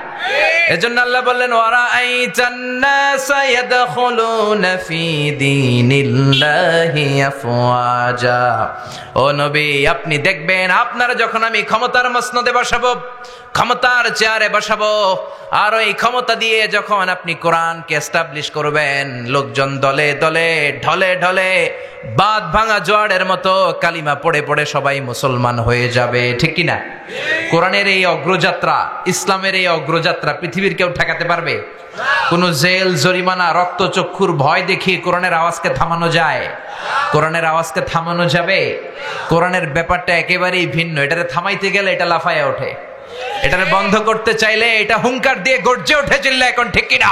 এজন্য আল্লাহ বললেন, ওয়ারাআইতান নাসা ইয়াদখুলুনা ফি দীনিল্লাহি আফওয়াজা, ও নবী আপনি দেখবেন আপনারা যখন আমি ক্ষমতার মসনদে বসাবো, ক্ষমতার চেয়ারে বসাবো, আর ওই ক্ষমতা দিয়ে যখন আপনি কোরআনকে এস্টাবলিশ করবেন, লোকজন দলে দলে ঢলে ঢলে বাঁধ ভাঙা জোয়ারের মতো কালিমা পড়ে পড়ে সবাই মুসলমান হয়ে যাবে। ঠিক কিনা? কোরআনের এই অগ্রযাত্রা, ইসলামের এই অগ্রযাত্রা পৃথিবীর কেউ ঠেকাতে পারবে? কোন জেল জরিমানা রক্ত চক্ষুর ভয় দেখিয়ে কোরআনের আওয়াজকে থামানো যায়? কোরআনের আওয়াজকে থামানো যাবে? কোরআনের ব্যাপারটা একেবারেই ভিন্ন। এটারে থামাইতে গেলে এটা লাফায়া ওঠে, এটারে বন্ধ করতে চাইলে এটা হুঙ্কার দিয়ে গর্জে ওঠে। চিল্লা এখন ঠিক কিনা?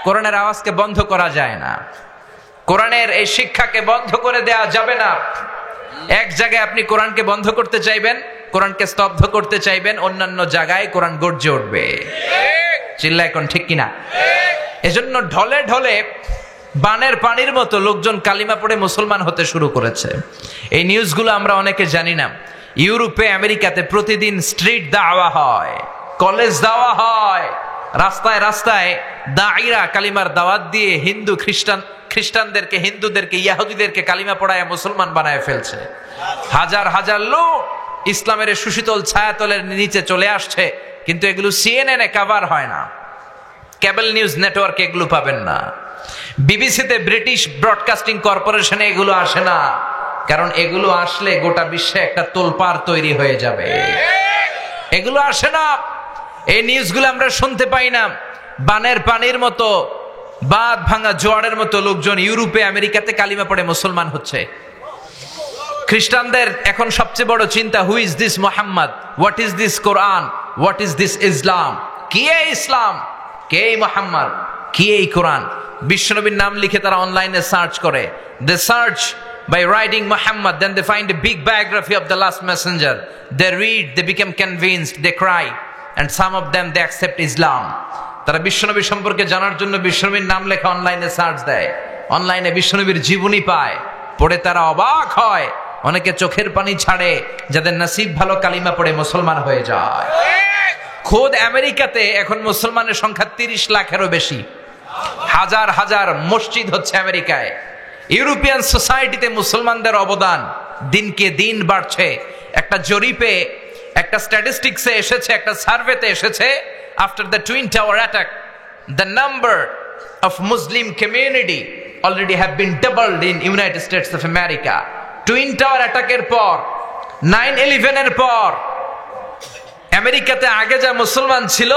কোরআনের আওয়াজকে বন্ধ করা যায় না, কোরআনের এই শিক্ষাকে বন্ধ করে দেয়া যাবে না। এক জায়গায় আপনি কোরআনকে বন্ধ করতে চাইবেন, কোরআনকে স্তব্ধ করতে চাইবেন, অন্যান্য জায়গায় কোরআন গর্জে উঠবে। চিল্লা এখন ঠিক কিনা? এজন্য ঢলে ঢলে বানের পানির মতো লোকজন কালিমা পড়ে মুসলমান হতে শুরু করেছে। এই নিউজগুলো আমরা অনেকে জানি না। ইউরোপে আমেরিকাতে প্রতিদিন স্ট্রিট দাওয়া হয়, কলেজ দাওয়া হয়, রাস্তায় রাস্তায় দাঈরা কালিমার দাওয়াত দিয়ে খ্রিস্টানদেরকে, হিন্দুদেরকে, ইহুদিদেরকে কালিমা পড়ায় মুসলমান বানায় ফেলছে। হাজার হাজার লোক ইসলামের সুশীতল ছায়াতলের নিচে চলে আসছে, কিন্তু এগুলো সিএনএন-এ কভার হয় না, কেবল নিউজ নেটওয়ার্কে এগুলো পাবেন না, বিবিসিতে, ব্রিটিশ ব্রডকাস্টিং কর্পোরেশনে এগুলো আসে না। কারণ এগুলো আসলে গোটা বিশ্বে একটা তোলপাড় তৈরি হয়ে যাবে। এগুলো আসে না, এই নিউজগুলো আমরা শুনতে পাই না। বানের পানির মতো, বাঁধ ভাঙা জোয়ারের মতো লোকজন ইউরোপে আমেরিকাতে কালিমা পড়ে মুসলমান হচ্ছে। খ্রিস্টানদের এখন সবচেয়ে বড় চিন্তা, who is this Muhammad, what is this Quran, what is this Islam? কি এই ইসলাম, কে এই মোহাম্মদ, কি এই কোরআন? বিশ্বনবীর নাম লিখে তারা অনলাইনে সার্চ করে। দে search by writing Muhammad, then they find a big biography of the last messenger. They read, they become convinced, they cry, and some of them they accept Islam. তারা বিশ্বনবী সম্পর্কে জানার জন্য বিশ্বনবীর নাম লেখা অনলাইনে সার্চ দেয়, অনলাইনে বিশ্বনবীর জীবনী পায়, পড়ে তারা অবাক হয়। অনেকে চোখের পানি ছাড়ে, যাদের নসিব ভালো কালিমা পড়ে মুসলমান হয়ে যায়। খোদ আমেরিকাতে এখন মুসলমানের সংখ্যা 30 লাখেরও বেশি। হাজার হাজার মসজিদ হচ্ছে আমেরিকায়। ইউরোপিয়ান সোসাইটিতে মুসলমানদের অবদান দিনকে দিন বাড়ছে। একটা জরিপে, একটা স্ট্যাটিস্টিক্সে এসেছে, একটা সার্ভেতে এসেছে, after the twin tower attack the number of Muslim community already have been doubled in United states of America. Twin tower অ্যাটাকের পর, 9/11-এর পর আমেরিকাতে আগে যা মুসলমান ছিল,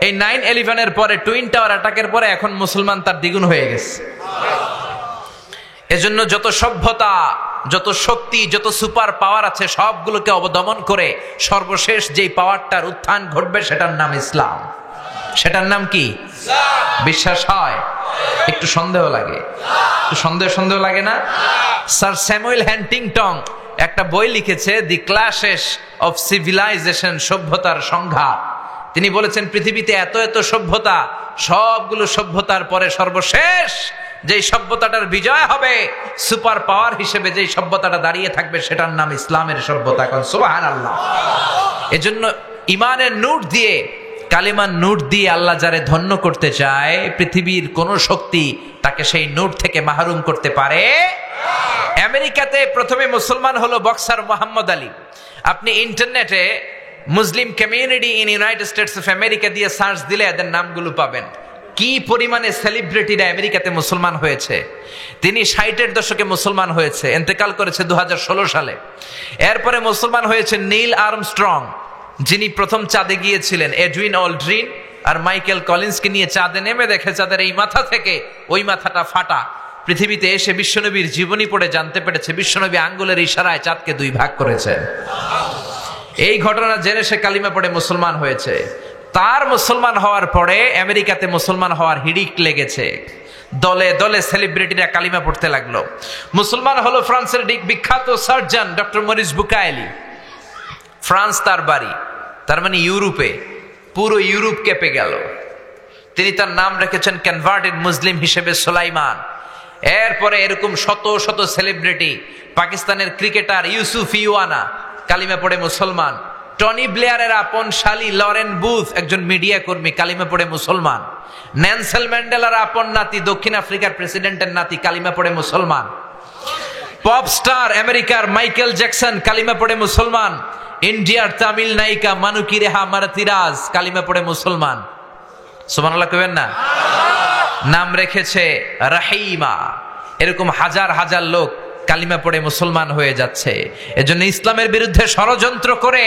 এই 9/11-এর পরে, টুইন টাওয়ার অ্যাটাকের পরে এখন মুসলমান তার দ্বিগুণ হয়ে গেছে। এজন্য যত সভ্যতা, যত শক্তি, যত সুপার পাওয়ার আছে সবগুলোকে অবদমন করে সর্বশেষ যেই পাওয়ারটার উত্থান ঘটবে সেটার নাম ইসলাম। সেটার নাম কি? বিশ্বাস হয়? একটু সন্দেহ লাগে? একটু সন্দেহ লাগে না? স্যার স্যামুয়েল হ্যান্টিংটন একটা বই লিখেছে, দি ক্ল্যাশেস অফ সিভিলাইজেশন, সভ্যতার সংঘাত। তিনি বলেছেন পৃথিবীতে এত এত সভ্যতা, সবগুলো সভ্যতার পরে সর্বশেষ যেই সভ্যতাটার বিজয় হবে, সুপার পাওয়ার হিসেবে যেই সভ্যতাটা দাঁড়িয়ে থাকবে সেটার নাম ইসলামের সভ্যতা। সুবহানাল্লাহ। এজন্য ইমানের নূর দিয়ে, কালিমার নূর দিয়ে আল্লাহ যারে ধন্য করতে চায়, পৃথিবীর কোন শক্তি তাকে সেই নূর থেকে মাহরুম করতে পারে। আমেরিকাতে প্রথমে মুসলমান হলো বক্সার মোহাম্মদ আলী। আপনি ইন্টারনেটে Muslim community in United states of America দিয়ে সার্চ দিলে এদের নামগুলো পাবেন। কি পরিমাণে সেলিব্রিটিরা আমেরিকাতে মুসলমান হয়েছে। তিনি 60-এর দশকে মুসলমান হয়েছে, ইন্তেকাল করেছে 2016 সালে। এরপরে মুসলমান হয়েছে নীল আর্মস্ট্রং, যিনি প্রথম চাঁদে গিয়েছিলেন, এডউইন অলড্রিন, আর মাইকেল কলিন্সকে নিয়ে চাঁদে নেমে দেখে চাঁদের এই মাথা থেকে ওই মাথাটা ফাটা। পৃথিবীতে এসে বিশ্বনবীর জীবনী পড়ে জানতে পেরেছে বিশ্বনবী আঙ্গুলের ইশারায় চাঁদকে দুই ভাগ করেছেন। এই ঘটনা জেনে সে কালিমা পড়ে মুসলমান হয়েছে। তার মুসলমান হওয়ার পরে আমেরিকাতে মুসলমান হওয়ার হিড়িক লেগেছে। দলে দলে সেলিব্রিটিরা কালিমা পড়তে লাগলো। মুসলমান হলো ফ্রান্সের বিখ্যাত সার্জন ডক্টর মরিস বুকায়েলি। ফ্রান্স তার বাড়ি, তার মানে ইউরোপে, পুরো ইউরোপ কেঁপে গেল। তিনি তার নাম রেখেছেন কনভার্টেড মুসলিম হিসেবে সুলাইমান। এরপরে এরকম শত শত সেলিব্রিটি, পাকিস্তানের ক্রিকেটার ইউসুফ ইওয়ানা কালিমা পড়ে মুসলমান। টনি ব্লেয়ারের আপন শালী লরেন বুথ একজন মিডিয়া কর্মী কালিমা পড়ে মুসলমান। নেলসন ম্যান্ডেলার আপন নাতি দক্ষিণ আফ্রিকার প্রেসিডেন্টের নাতি কালিমা পড়ে মুসলমান। পপ স্টার আমেরিকার মাইকেল জ্যাকসন কালিমা পড়ে মুসলমান। ইন্ডিয়ার তামিল নায়িকা মানুকি রেহা মারতিরাজ কালিমা পড়ে মুসলমান। সুবহানাল্লাহ কইবেন না? নাম রেখেছে রাহিমা। এরকম হাজার হাজার লোক কালিমা পড়ে মুসলমান হয়ে যাচ্ছে। এজন্য ইসলামের বিরুদ্ধে ষড়যন্ত্র করে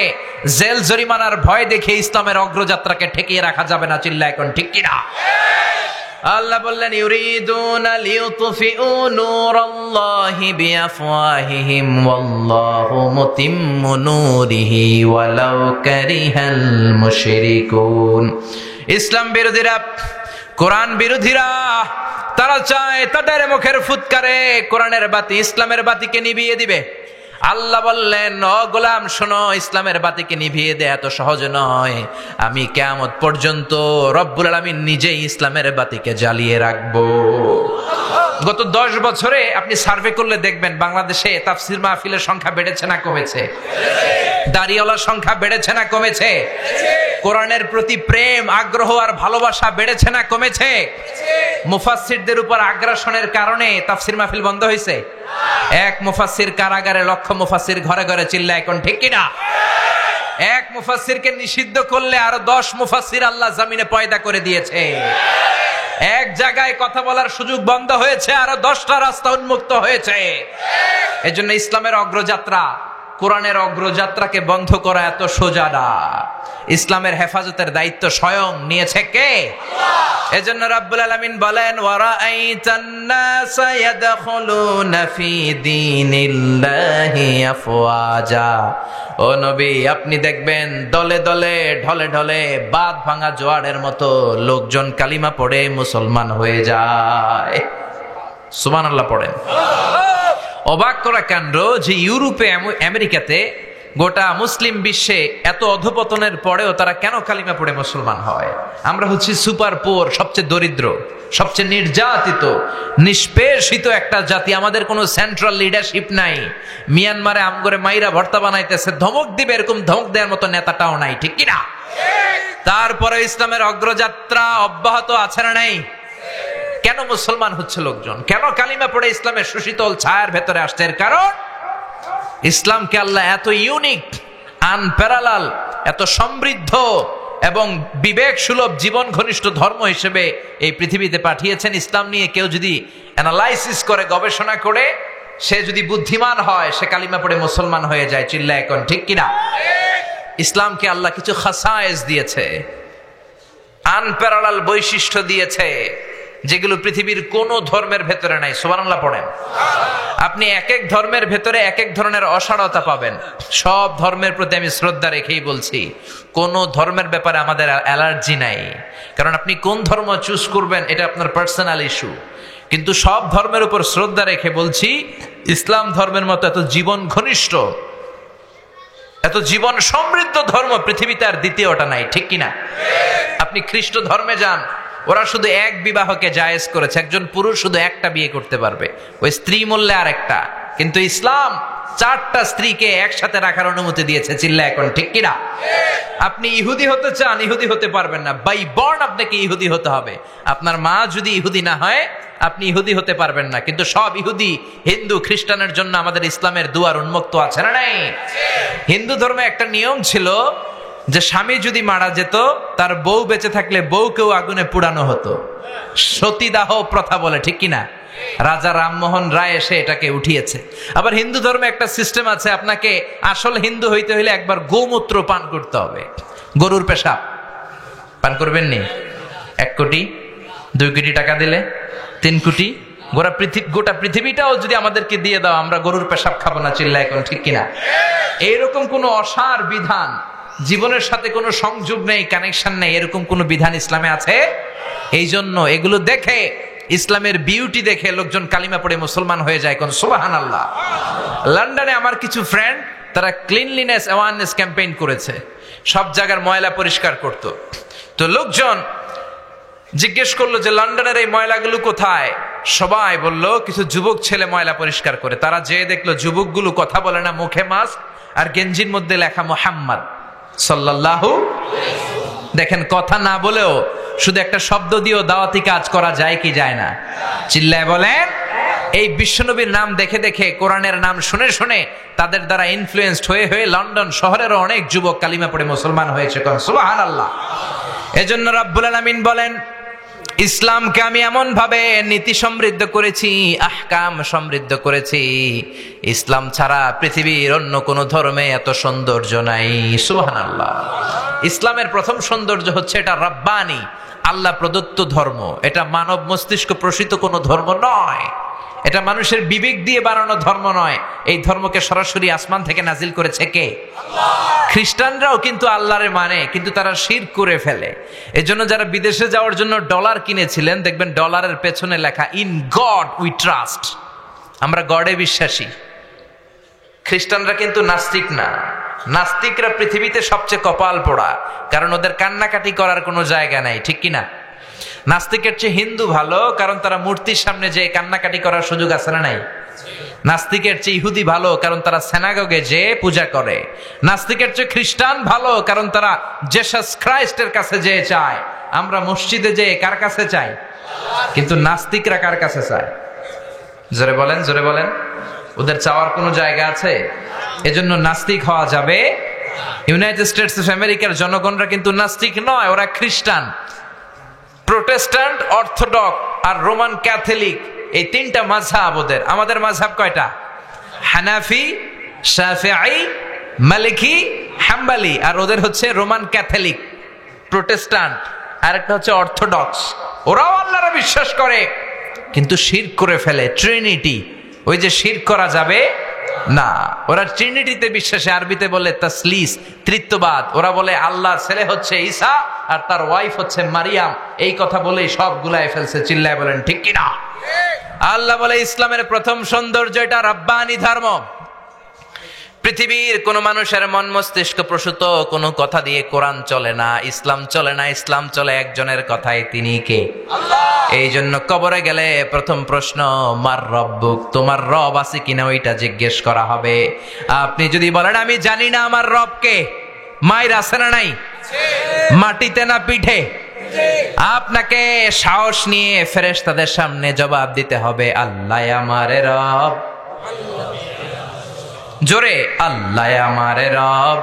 জেল জরিমানার ভয় দেখে ইসলামের অগ্রযাত্রাকে ঠেকিয়ে রাখা যাবে না। চিল্লা এখন ঠিক কিনা? আল্লাহ বললেন ইউরিদুনা লিইউতফিউ নূরাল্লাহি বিআফওয়াহিহিম ওয়াল্লাহু মুতিম্মু নূরিহি ওয়ালাউ কারিহাল মুশরিকুন। ইসলাম বিরোধীরা, কোরআন বিরোধীরা, তারা চায় তাদের মুখের ফুৎকারে কোরআনের বাতি, ইসলামের বাতিকে নিভিয়ে দিবে। আল্লাহ বললেন, ও গোলাম শোনো, ইসলামের বাতিকে নিভিয়ে দেয়া এত সহজ নয়। আমি কিয়ামত পর্যন্ত রব্বুল আলামিন নিজেই ইসলামের বাতিকে জ্বালিয়ে রাখবো। গত 10 বছরে আপনি সার্ভে করলে দেখবেন বাংলাদেশে তাফসির মাহফিলের সংখ্যা বেড়েছে না কমেছে? দাড়িওয়ালার সংখ্যা বেড়েছে না কমেছে? কোরআনের প্রতি প্রেম, আগ্রহ আর ভালোবাসা বেড়েছে না কমেছে? মুফাসসিরদের উপর আগ্রাসনের কারণে তাফসির মাহফিল বন্ধ হয়েছে? এক মুফাসসির কারাগারে, লক্ষ মুফাসসির ঘরে ঘরে। চিল্লা এখন ঠিক কিনা? এক মুফাসসিরকে নিষিদ্ধ করলে আরো 10 মুফাসসির আল্লাহ জমিনে পয়দা করে দিয়েছে। এক জায়গায় কথা বলার সুযোগ বন্ধ হয়েছে, আরো 10টা রাস্তা উন্মুক্ত হয়েছে। এজন্য ইসলামের অগ্রযাত্রা, কোরআনের অগ্রযাত্রাকে বন্ধ করা এত সোজা না। ইসলামের হেফাজতের দায়িত্ব স্বয়ং নিয়েছে কে? আল্লাহ। এজন্য রাব্বুল আলামিন বলেন, ওয়ারাআইতান নাসা ইয়াদখুলুনা ফি দীনিল্লাহি আফওয়াজা। ও নবী, আপনি দেখবেন দলে দলে, ঢলে ঢলে, বাঁধ ভাঙা জোয়ারের মতো লোকজন কালিমা পড়ে মুসলমান হয়ে যায়। সুবহানাল্লাহ পড়েন। অবাক করা কাণ্ড যে ইউরোপে, আমেরিকাতে, গোটা মুসলিম বিশ্বে এত অধপতনের পরেও তারা কেন কালিমা পড়ে মুসলমান হয়? আমরা হচ্ছি সুপার পোর, সবচেয়ে দরিদ্র, সবচেয়ে নির্যাতিত, নিষ্পেষিত একটা জাতি। আমাদের কোনো সেন্ট্রাল লিডারশিপ নাই। মিয়ানমারে আমগরে মাইরা ভর্তা বানাইতেছে, ধমক দিবে এরকম ধমক দেওয়ার মতো নেতাটাও নাই। ঠিক কিনা? তারপরে ইসলামের অগ্রযাত্রা অব্যাহত আছে না নাই? কেন মুসলমান হচ্ছে লোকজন? কেন কালিমা পড়ে ইসলামের সুশীতল ছায়ার ভেতরে আসছে? এর কারণ ইসলামকে আল্লাহ এত ইউনিক, আনপ্যারালাল, এত সমৃদ্ধ এবং বিবেক সুলভ, জীবন ঘনিষ্ঠ ধর্ম হিসেবে এই পৃথিবীতে পাঠিয়েছেন। ইসলাম নিয়ে কেউ যদি অ্যানালাইসিস করে, গবেষণা করে, সে যদি বুদ্ধিমান হয়, সে কালিমা পড়ে মুসলমান হয়ে যায়। চিল্লা এখন ঠিক কিনা? ইসলামকে আল্লাহ কিছু খাসায়েস দিয়েছে, আনপ্যারালাল বৈশিষ্ট্য দিয়েছে, যেগুলো পৃথিবীর কোন ধর্মের ভেতরে নাই। সুবহানাল্লাহ পড়েন। আপনি এক এক ধর্মের ভেতরে এক এক ধরনের অসারতা পাবেন। সব ধর্মের প্রতি আমি শ্রদ্ধা রেখেই বলছি, কোন ধর্মের ব্যাপারে আমাদের অ্যালার্জি নাই। কারণ আপনি কোন ধর্ম চুজ করবেন এটা আপনার পার্সোনাল ইস্যু। কিন্তু সব ধর্মের উপর শ্রদ্ধা রেখে বলছি, ইসলাম ধর্মের মতো এত জীবন ঘনিষ্ঠ, এত জীবন সমৃদ্ধ ধর্ম পৃথিবীতে আর দ্বিতীয়টা নাই। ঠিক কিনা? আপনি খ্রিস্ট ধর্মে যান, ওরা শুধু এক বিবাহকে জায়েজ করেছে, একজন পুরুষ শুধু একটা বিয়ে করতে পারবে, ওই স্ত্রী মূল্যে আর একটা। কিন্তু ইসলাম 4টা স্ত্রীকে একসাথে রাখার অনুমতি দিয়েছে। চিল্লা এখন ঠিক কিনা? আপনি ইহুদি হতে চান, ইহুদি হতে পারবেন না। বাই বর্ন আপনাকে ইহুদি হতে হবে। আপনার মা যদি ইহুদি না হয়, আপনি ইহুদি হতে পারবেন না। কিন্তু সব ইহুদি, হিন্দু, খ্রিস্টানের জন্য আমাদের ইসলামের দুয়ার উন্মুক্ত আছে না নাই? হিন্দু ধর্মে একটা নিয়ম ছিল যে স্বামী যদি মারা যেত, তার বউ বেঁচে থাকলে বউকেও আগুনে পুড়ানো হতো। সতীদাহ প্রথা বলে। ঠিক কিনা? রাজা রামমোহন রায় এসে এটাকে উঠিয়েছে। আবার হিন্দু ধর্মে একটা সিস্টেম আছে, আপনাকে আসল হিন্দু হইতে হইলে একবার গোমূত্র পান করতে হবে, গরুর পেশাব। পান করবেন নি? 1 কোটি, 2 কোটি টাকা দিলে, 3 কোটি, গোটা পৃথিবীটাও যদি আমাদেরকে দিয়ে দাও, আমরা গরুর পেশাব খাবো না। চিল্লা এখন ঠিক কিনা? এইরকম কোন অসার বিধান, জীবনের সাথে কোনো সংযোগ নেই, কানেকশন নেই, এরকম কোন বিধান ইসলামে আছে? এই জন্য এগুলো দেখে, ইসলামের বিউটি দেখে লোকজন কালিমা পড়ে মুসলমান হয়ে যায়। কোন সুবহানাল্লাহ। লন্ডনে আমার কিছু ফ্রেন্ড, তারা ক্লিনলিনেস অ্যাওয়ারনেস ক্যাম্পেইন করেছে, সব জায়গার ময়লা পরিষ্কার করত। তো লোকজন জিজ্ঞেস করলো যে লন্ডনের এই ময়লাগুলো কোথায়? সবাই বলল কিছু যুবক ছেলে ময়লা পরিষ্কার করে। তারা যেয়ে দেখলো যুবকগুলো কথা বলে না, মুখে মাস্ক আর গেঞ্জির মধ্যে লেখা মুহাম্মদ সাল্লাল্লাহু। দেখেন, কথা না বলেও শুধু একটা শব্দ দিয়েও দাওয়াতি কাজ করা যায় কি যায় না? চিল্লায় বলেন। এই বিশ্বনবীর নাম দেখে দেখে, কোরআনের নাম শুনে শুনে তাদের দ্বারা ইনফ্লুয়েন্সড হয়ে হয়ে লন্ডন শহরেরও অনেক যুবক কালিমা পড়ে মুসলমান হয়েছে। কোন সুবহানাল্লাহ। এজন্য রাব্বুল আলামিন বলেন, ইসলামকে আমি এমন ভাবে নীতি সমৃদ্ধ করেছি, আহকাম সমৃদ্ধ করেছি, ইসলাম ছাড়া পৃথিবীর অন্য কোন ধর্মে এত সৌন্দর্য নাই। সুবহানাল্লাহ। ইসলামের প্রথম সৌন্দর্য হচ্ছে এটা রাব্বানি, আল্লাহ প্রদত্ত ধর্ম। এটা মানব মস্তিষ্ক প্রসূত কোনো ধর্ম নয়, এটা মানুষের বিবেক দিয়ে বানানো ধর্ম নয়। এই ধর্মকে সরাসরি আসমান থেকে নাজিল করেছে কে? আল্লাহ। খ্রিস্টানরাও কিন্তু আল্লাহরে মানে, কিন্তু তারা শিরক করে ফেলে। এজন্য যারা বিদেশে যাওয়ার জন্য ডলার কিনেছিলেন, দেখবেন ডলারের পেছনে লেখা ইন গড উই ট্রাস্ট, আমরা গডে বিশ্বাসী। খ্রিস্টানরা কিন্তু নাস্তিক না। নাস্তিকরা পৃথিবীতে সবচেয়ে কপাল পোড়া, কারণ ওদের কান্নাকাটি করার কোনো জায়গা নাই, ঠিক কিনা? নাস্তিকের চেয়ে হিন্দু ভালো, কারণ তারা মূর্তির সামনে যে কান্নাকাটি করার সুযোগ আছে না নাই? নাস্তিকের চেয়ে ইহুদি ভালো, কারণ তারা সিনাগগে যে পূজা করে। নাস্তিকের চেয়ে খ্রিস্টান ভালো, কারণ তারা জেসাস খ্রাইস্টের কাছে যে চায়। আমরা মসজিদে যে কার কাছে চাই? কিন্তু নাস্তিকরা কার কাছে চায়? জোরে বলেন, জোরে বলেন। ওদের চাওয়ার কোনো জায়গা আছে? এজন্য নাস্তিক হওয়া যাবে। ইউনাইটেড স্টেটস অফ আমেরিকার জনগণরা কিন্তু নাস্তিক নয়, ওরা খ্রিস্টান। প্রোটেস্ট্যান্ট, অর্থোডক্স আর রোমান ক্যাথলিক, এই 3টা মাযহাব ওদের। আমাদের মাযহাব কয়টা? হানাফি, শাফিঈ, মালিকি, হাম্বলি। আর ওদের হচ্ছে রোমান ক্যাথলিক, প্রোটেস্ট্যান্ট, আর একটা হচ্ছে অর্থোডক্স। ওরাও আল্লাহরে বিশ্বাস করে, কিন্তু শিরক করে ফেলে। ট্রিনিটি, ওই যে শিরক করা যাবে না। ওরা ট্রিনিটিতে বিশ্বাসে, আরবিতে বলে তাসলিস, তৃত্ববাদ। ওরা বলে আল্লাহর ছেলে হচ্ছে ঈসা আর তার ওয়াইফ হচ্ছে মারিয়াম। এই কথা বলেই সব গুলায় ফেলছে। চিল্লায় বলেন ঠিক কিনা? আল্লাহ বলে ইসলামের প্রথম সৌন্দর্য এটা রাব্বানি ধর্ম। পৃথিবীর কোন মানুষের মন মস্তিষ্ক প্রসূত কোনো কথা দিয়ে কোরআন চলে না, ইসলাম চলে না। ইসলাম চলে একজনের কথায়, তিনি কে? আল্লাহ। এই জন্য কবরে গেলে প্রথম প্রশ্ন, মার রব্বুক, তোমার রব আছে কিনা ওইটা জিজ্ঞেস করা হবে। আপনি যদি বলেন আমি জানি না আমার রব কে, মায়ের আছে না নাই? মাটিতে না পিঠে? আপনাকে সাহস নিয়ে ফেরেশতাদের সামনে জবাব দিতে হবে, আল্লাহ আমার রব। জোরে, আল্লাহ আমার রব,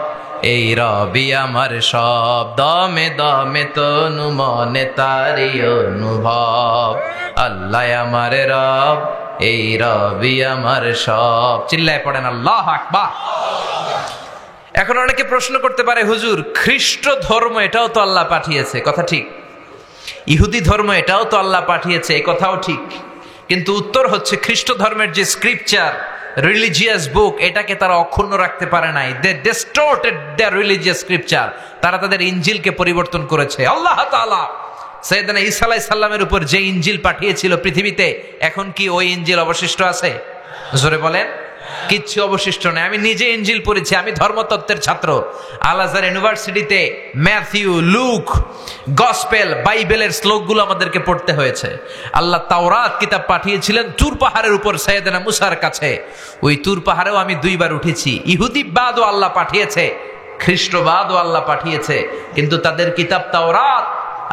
এই রবি আমার সব, দমে দমে তনু মনে তারি অনুভব। আল্লাহ আমার রব, এই রবি আমার সব। চিল্লায় পড়েন আল্লাহু আকবার। এখন অনেকে প্রশ্ন করতে পারে, হুজুর খ্রিস্ট ধর্ম এটাও তো আল্লাহ পাঠিয়েছে, কথা ঠিক। ইহুদি ধর্ম এটাও তো আল্লাহ পাঠিয়েছে, এই কথাও ঠিক। কিন্তু উত্তর হচ্ছে, খ্রিস্ট ধর্মের যে স্ক্রিপচার, রিলিজিয়াস বুক, এটাকে তারা অক্ষুণ্ণ রাখতে পারে নাই। দে ডিস্টর্টেড দেয়ার রিলিজিয়াস স্ক্রিপচার। তারা তাদের ইনজিলকে পরিবর্তন করেছে। আল্লাহ তাআলা সাইয়েদনা ঈসা আলাইহিস সালামের উপর যে ইনজিল পাঠিয়েছিল পৃথিবীতে, এখন কি ওই ইনজিল অবশিষ্ট আছে? জোরে বলেন। কিচ্ছু অবশিষ্ট নেই। আমি নিজে ইনজিল পড়েছি, আমি ধর্মতত্ত্বের ছাত্র। আল আজহার ইউনিভার্সিটিতে ম্যাথিউ, লুক, গসপেল, বাইবেলের শ্লোকগুলো আমাদেরকে পড়তে হয়েছে। আল্লাহ তাওরাত কিতাব পাঠিয়েছিলেন তুর পাহাড়ের উপর সাইয়েদনা মুসার কাছে। ওই তুর পাহাড়েও আমি 2 বার উঠেছি। ইহুদিবাদও আল্লাহ পাঠিয়েছে, খ্রিস্টবাদও আল্লাহ পাঠিয়েছে, কিন্তু তাদের কিতাব তাওরাত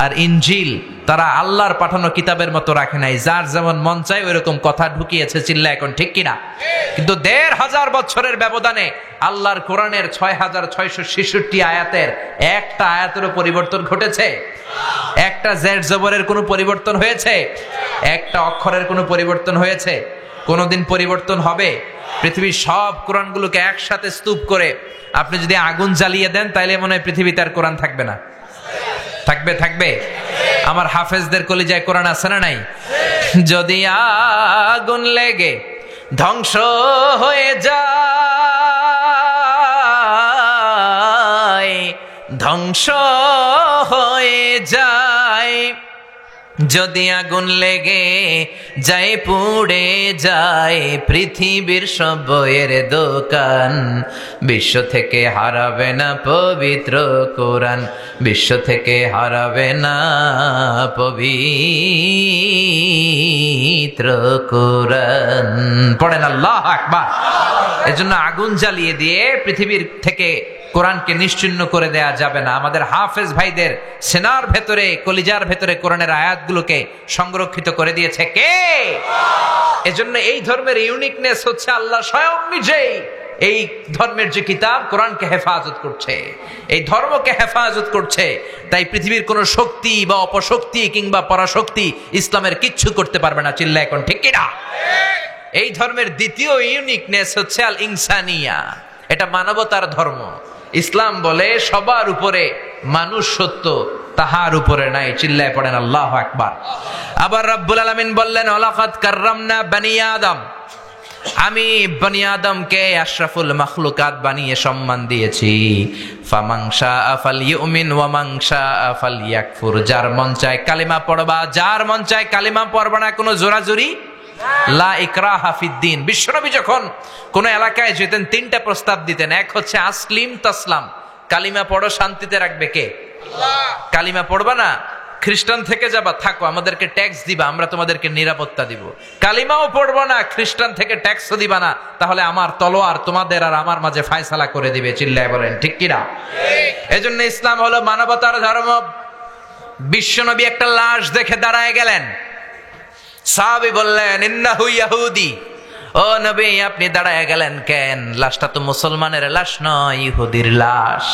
আর ইনজিল তারা আল্লাহর পাঠানো কিতাবের মতো রাখে নাই। যার যেমন মন চায় ওই রকম কথা ঢুকিয়েছে। চিল্লা এখন ঠিক কিনা? কিন্তু 1500 বছরের ব্যবধানে আল্লাহর কোরআনের 6666 আয়াতের একটা আয়াতেরও পরিবর্তন ঘটেছে? একটা জেড জবরের কোনো পরিবর্তন হয়েছে? একটা অক্ষরের কোনো পরিবর্তন হয়েছে? কোনোদিন পরিবর্তন হবে? পৃথিবীর সব কোরআনগুলোকে একসাথে স্তূপ করে আপনি যদি আগুন জ্বালিয়ে দেন, তাইলে মনে হয় পৃথিবীতে আর কোরআন থাকবে না। থাকবে থাকবে। আমার হাফেজদের কলিজায় কোরআন আছে না নাই? যদি আগুন লেগে ধ্বংস হয়ে যায়, ধ্বংস হয়ে যায়, যদি আগুন লেগে যায় পুড়ে যায় পৃথিবীর সব বইয়ের দোকান, বিশ্ব থেকে হারাবে না পবিত্র কোরআন, বিশ্ব থেকে হারাবে না পবিত্র কোরআন। পড়েন আল্লাহু আকবার। এজন্য আগুন জ্বালিয়ে দিয়ে পৃথিবীর থেকে কোরআনকে নিশ্চিহ্ন করে দেয়া যাবে না। আমাদের হাফেজ ভাইদের সেনার ভেতরে, কলিজার ভেতরে কোরআনের আয়াতগুলোকে সংরক্ষিত করে দিয়েছে কে? এজন্য এই ধর্মের ইউনিকনেস হচ্ছে আল্লাহ স্বয়ং নিজেই এই ধর্মের যে কিতাব কোরআনকে হেফাজত করছে, এই ধর্মকে হেফাজত করছে। তাই পৃথিবীর কোন শক্তি বা অপশক্তি কিংবা পরাশক্তি ইসলামের কিচ্ছু করতে পারবে না। চিল্লা এখন ঠিক কিনা? এই ধর্মের দ্বিতীয় ইউনিকনেস হচ্ছে আল ইনসানিয়া, এটা মানবতার ধর্ম। ইসলাম বলে সবার উপরে মানুষ সত্য, তাহার উপরে নাই। চিল্লায় পড়েন আল্লাহু আকবার। আবার রব্বুল আলামিন বললেন ওয়ালাকাদ কাররামনা বানি আদম, আমি বনি আদমকে আশরাফুল মাখলুকাত বানিয়ে সম্মান দিয়েছি। ফামান শাআ ফালইউমিন ওয়া মান শাআ ফালইয়াকফুর, যার মন চায় কালিমা পড়বা, যার মন চায় কালিমা পড়বা না, কোনো জোরাজুরি লা ইকরাহা ফিদ্দিন। বিশ্বনবী যখন কোন এলাকায় যেতেন তিনটা প্রস্তাব দিতেন। এক হচ্ছে আসলিম তাসলাম, কালিমা পড়ো শান্তিতে রাখবে কে? আল্লাহ। কালিমা পড়বা না, খ্রিস্টান থেকে যাবা, থাকো, আমাদেরকে ট্যাক্স দিবা, আমরা তোমাদেরকে নিরাপত্তা দিব। কালিমাও পড়বো না, খ্রিস্টান থেকে ট্যাক্সও দিবা না, তাহলে আমার তলোয়ার তোমাদের আর আমার মাঝে ফায়সালা করে দিবে। চিল্লায় বলেন ঠিক কিনা? এজন্য ইসলাম হলো মানবতার ধর্ম। বিশ্বনবী একটা লাশ দেখে দাঁড়ায় গেলেন। সাহাবী বললেন ইন্নাহু ইয়াহুদি। ও নবী, আপনি দাঁড়ায় গেলেন কেন? লাশটা তো মুসলমানের লাশ নয়, ইহুদির লাশ।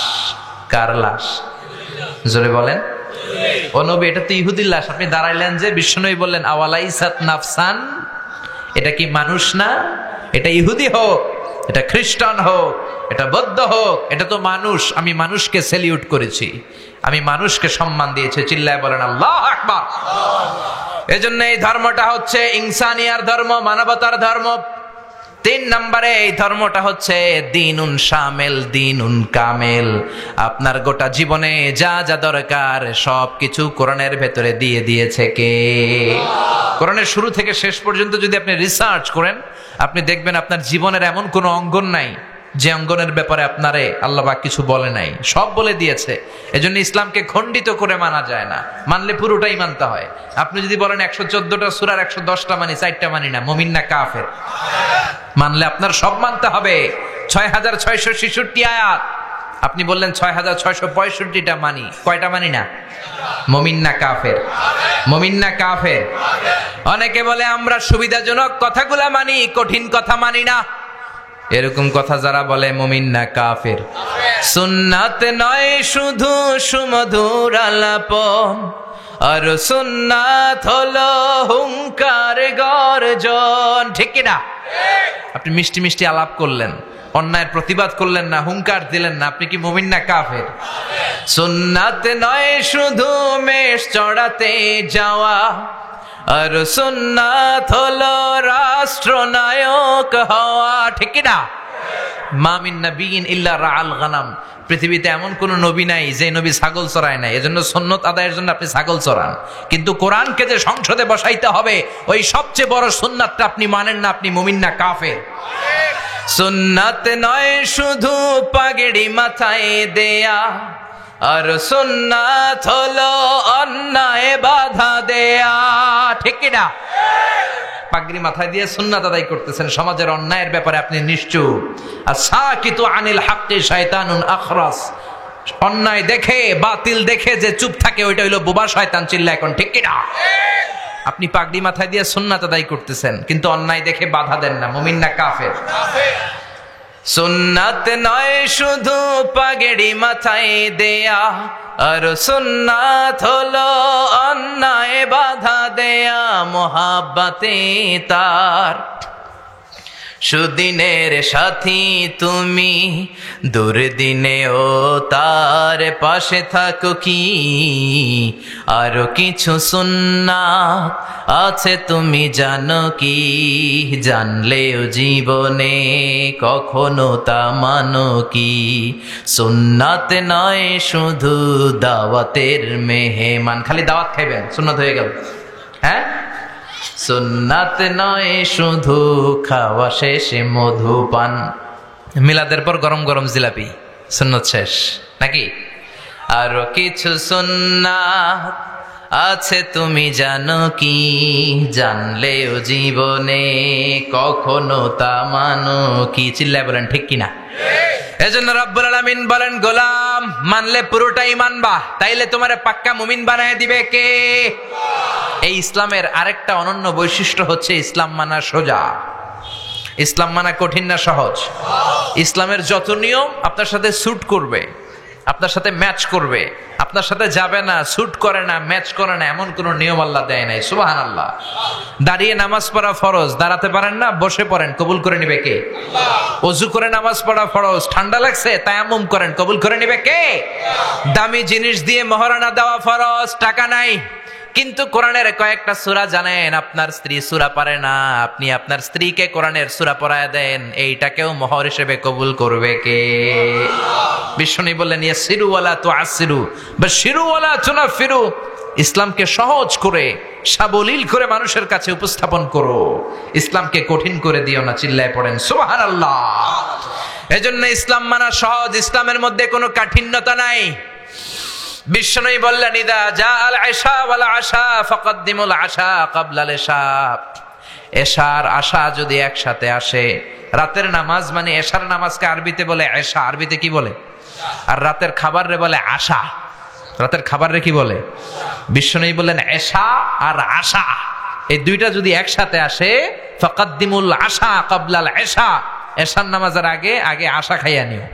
কার লাশ? জোরে বলেন। ও নবী, এটা তো ইহুদির লাশ, আপনি দাঁড়াইলেন যে? বিশ্বনবী বললেন আওয়ালাইসাত নাফসান, এটা কি মানুষ না? এটা ইহুদি হোক, এটা খ্রিস্টান হোক, এটা বৌদ্ধ হোক, এটা তো মানুষ। আমি মানুষকে সেলিউট করেছি, আমি মানুষকে সম্মান দিয়েছি। চিল্লায় বলেন আল্লাহু আকবার। এজন্য এই ধর্মটা হচ্ছে ইনসানিয়ার ধর্ম, মানবতার ধর্ম। 3 নম্বরে এই ধর্মটা হচ্ছে দ্বীনুন শামিল, দ্বীনুন কামিল। আপনার গোটা জীবনে যা যা দরকার সবকিছু কোরআনের ভেতরে দিয়ে দিয়েছে কে? কোরআনের শুরু থেকে শেষ পর্যন্ত যদি আপনি রিসার্চ করেন, আপনি দেখবেন আপনার জীবনের এমন কোনো অঙ্গন নাই যে অঙ্গনের ব্যাপারে আপনারে আল্লাহ পাক কিছু বলে নাই, সব বলে দিয়েছে। এজন্য ইসলামকে খণ্ডিত করে মানা যায় না, মানলে পুরোটাই মানতে হয়। আপনি যদি বলেন 114টা সূরার 110টা মানি, 4টা মানি না, মুমিন না কাফের? মানলে আপনার সব মানতে হবে। 6666 আয়াত, আপনি বললেন 6665টা মানি, কয়টা মানি না? মুমিন না কাফের? মুমিন না কাফের? অনেকে বলে আমরা সুবিধাজনক কথাগুলা মানি, কঠিন কথা মানি না। এরকম কথা যারা বলে মুমিন না কাফের। সুন্নাত নয় শুধু সুমধুর আলাপন, আর সুন্নাত হলো হুঙ্কার গর্জন। ঠিক কিনা? আপনি মিষ্টি মিষ্টি আলাপ করলেন, অন্যায়ের প্রতিবাদ করলেন না, হুঙ্কার দিলেন না, আপনি কি মুমিন না কাফের? সুন্নাত নয় শুধু মেষ চড়াতে যাওয়া, আর সুন্নাত হলো রাষ্ট্রনায়ক হওয়া। ঠিক কিনা? মা মিন নাবিয়্যিন ইল্লা রাআল গানাম, পৃথিবীতে এমন কোন নবী নাই যে নবী ছাগল চড়ায় নাই। এজন্য সুন্নত আদায়ের জন্য আপনি ছাগল চড়ান, কিন্তু কোরআনকে যে সংসদে বসাইতে হবে ওই সবচেয়ে বড় সুন্নাতটা আপনি মানেন না, আপনি মুমিন না কাফের? সুন্নাত নয় শুধু পাগড়ি মাথায় দেয়া, আর সুন্নাত হলো অন্যায় বাধা দেয়া। ঠিক কিনা? পাগড়ি মাথায় দিয়ে সুন্নাত আদায় করতেছেন, সমাজের অন্যায়ের ব্যাপারে আপনি নিশ্চুপ। আসাকিতু আনিল হাক্কি শায়তানুন আখরাস, অন্যায় দেখে বাতিল দেখে যে চুপ থাকে ওইটা হইলো বোবা শয়তান। চিল্লা এখন ঠিক কিনা? আপনি পাগড়ি মাথায় দিয়ে সুন্নাত আদায় করতেছেন, কিন্তু অন্যায় দেখে বাধা দেন না, মুমিন না কাফের? সুন্নাত নয় শুধু পাগড়ি মাথায় দেয়া, আর সুন্নাত হলো অন্যায় বাধা দেয়া। মোহাব্বতে তার সুদিনের সাথী তুমি, দুর্দিনেও তার পাশে থাকো কি। আরো কিছু সুন্নাত আছে তুমি জানো কি, জানলেও জীবনে কখনো তা মানো কি। সুন্নাত নয় শুধু দাওয়াতের মেহমান, খালি দাওয়াত খাইবেন সুন্নাত হয়ে গেল। হ্যাঁ, সুন্নাত নয় শুধু খাওয়া শেষে মধুপান। মিলাদের পর গরম গরম জিলাপি, সুন্নত শেষ নাকি। আরো কিছু সুন্নাত আছে তুমি জানো কি, জানলেও জীবনে কখনো তা মানো কি। চিল্লায় বলেন ঠিক কিনা? এজন্য রব্বুল আলামিন বলেন, গোলাম মানলে পুরোটাই মানবা, তাইলে তোমারে পাক্কা মুমিন বানায় দিবে কে? এই ইসলামের আরেকটা অনন্য বৈশিষ্ট্য হচ্ছে ইসলাম মানা সোজা। ইসলাম মানা কঠিন না সহজ? ইসলামের যত নিয়ম আপনার সাথে স্যুট করবে, আপনার সাথে ম্যাচ করবে, আপনার সাথে যাবে না, স্যুট করে না, ম্যাচ করে না, এমন কোন নিয়ম আল্লাহ দেয় নাই। সুবহানাল্লাহ। দাঁড়িয়ে নামাজ পড়া ফরজ, দাঁড়াতে পারেন না, বসে পড়েন, কবুল করে নিবে কে? ওযু করে নামাজ পড়া ফরজ, ঠান্ডা লাগছে তায়াম্মুম করেন, কবুল করে নিবে কে? দামি জিনিস দিয়ে মহারণা দেওয়া ফরজ, টাকা নাই কিন্তু কোরআনের কয়েকটা সূরা জানেন, আপনার স্ত্রী সূরা পারে না, আপনি আপনার স্ত্রীকে কোরআনের সূরা পড়ায় দেন, এইটাকেও মোহর হিসেবে কবুল করবে কে? বিষ্ণু বললেন, ইয়াসিরু ওয়ালা তুআসিরু বাশিরু ওয়ালা তুনাফিরু। ইসলামকে সহজ করে সাবলীল করে মানুষের কাছে উপস্থাপন করো, ইসলামকে কঠিন করে দিও না। চিল্লায় পড়েন সুবহানাল্লাহ। এজন্য ইসলাম মানা সহজ, ইসলামের মধ্যে কোনো কাঠিন্যতা নাই। বিষ্ণু বললেন, ইদা জাআল আশা ওয়াল আশা ফাকদ্দিমুল আশা ক্বাবলাল ইশা। এশার আশা যদি একসাথে আসে, রাতের নামাজ মানে এশার নামাজকে আরবিতে বলে এশা, আরবিতে কি বলে? আর রাতের খাবার রে বলে আশা। রাতের খাবার রে কি বলে? বিষ্ণু বললেন, এশা আর আশা এই দুইটা যদি একসাথে আসে, ফাকদ্দিমুল আশা ক্বাবলাল ইশা, এশার নামাজের আগে আগে আশা খাইয়া নিও,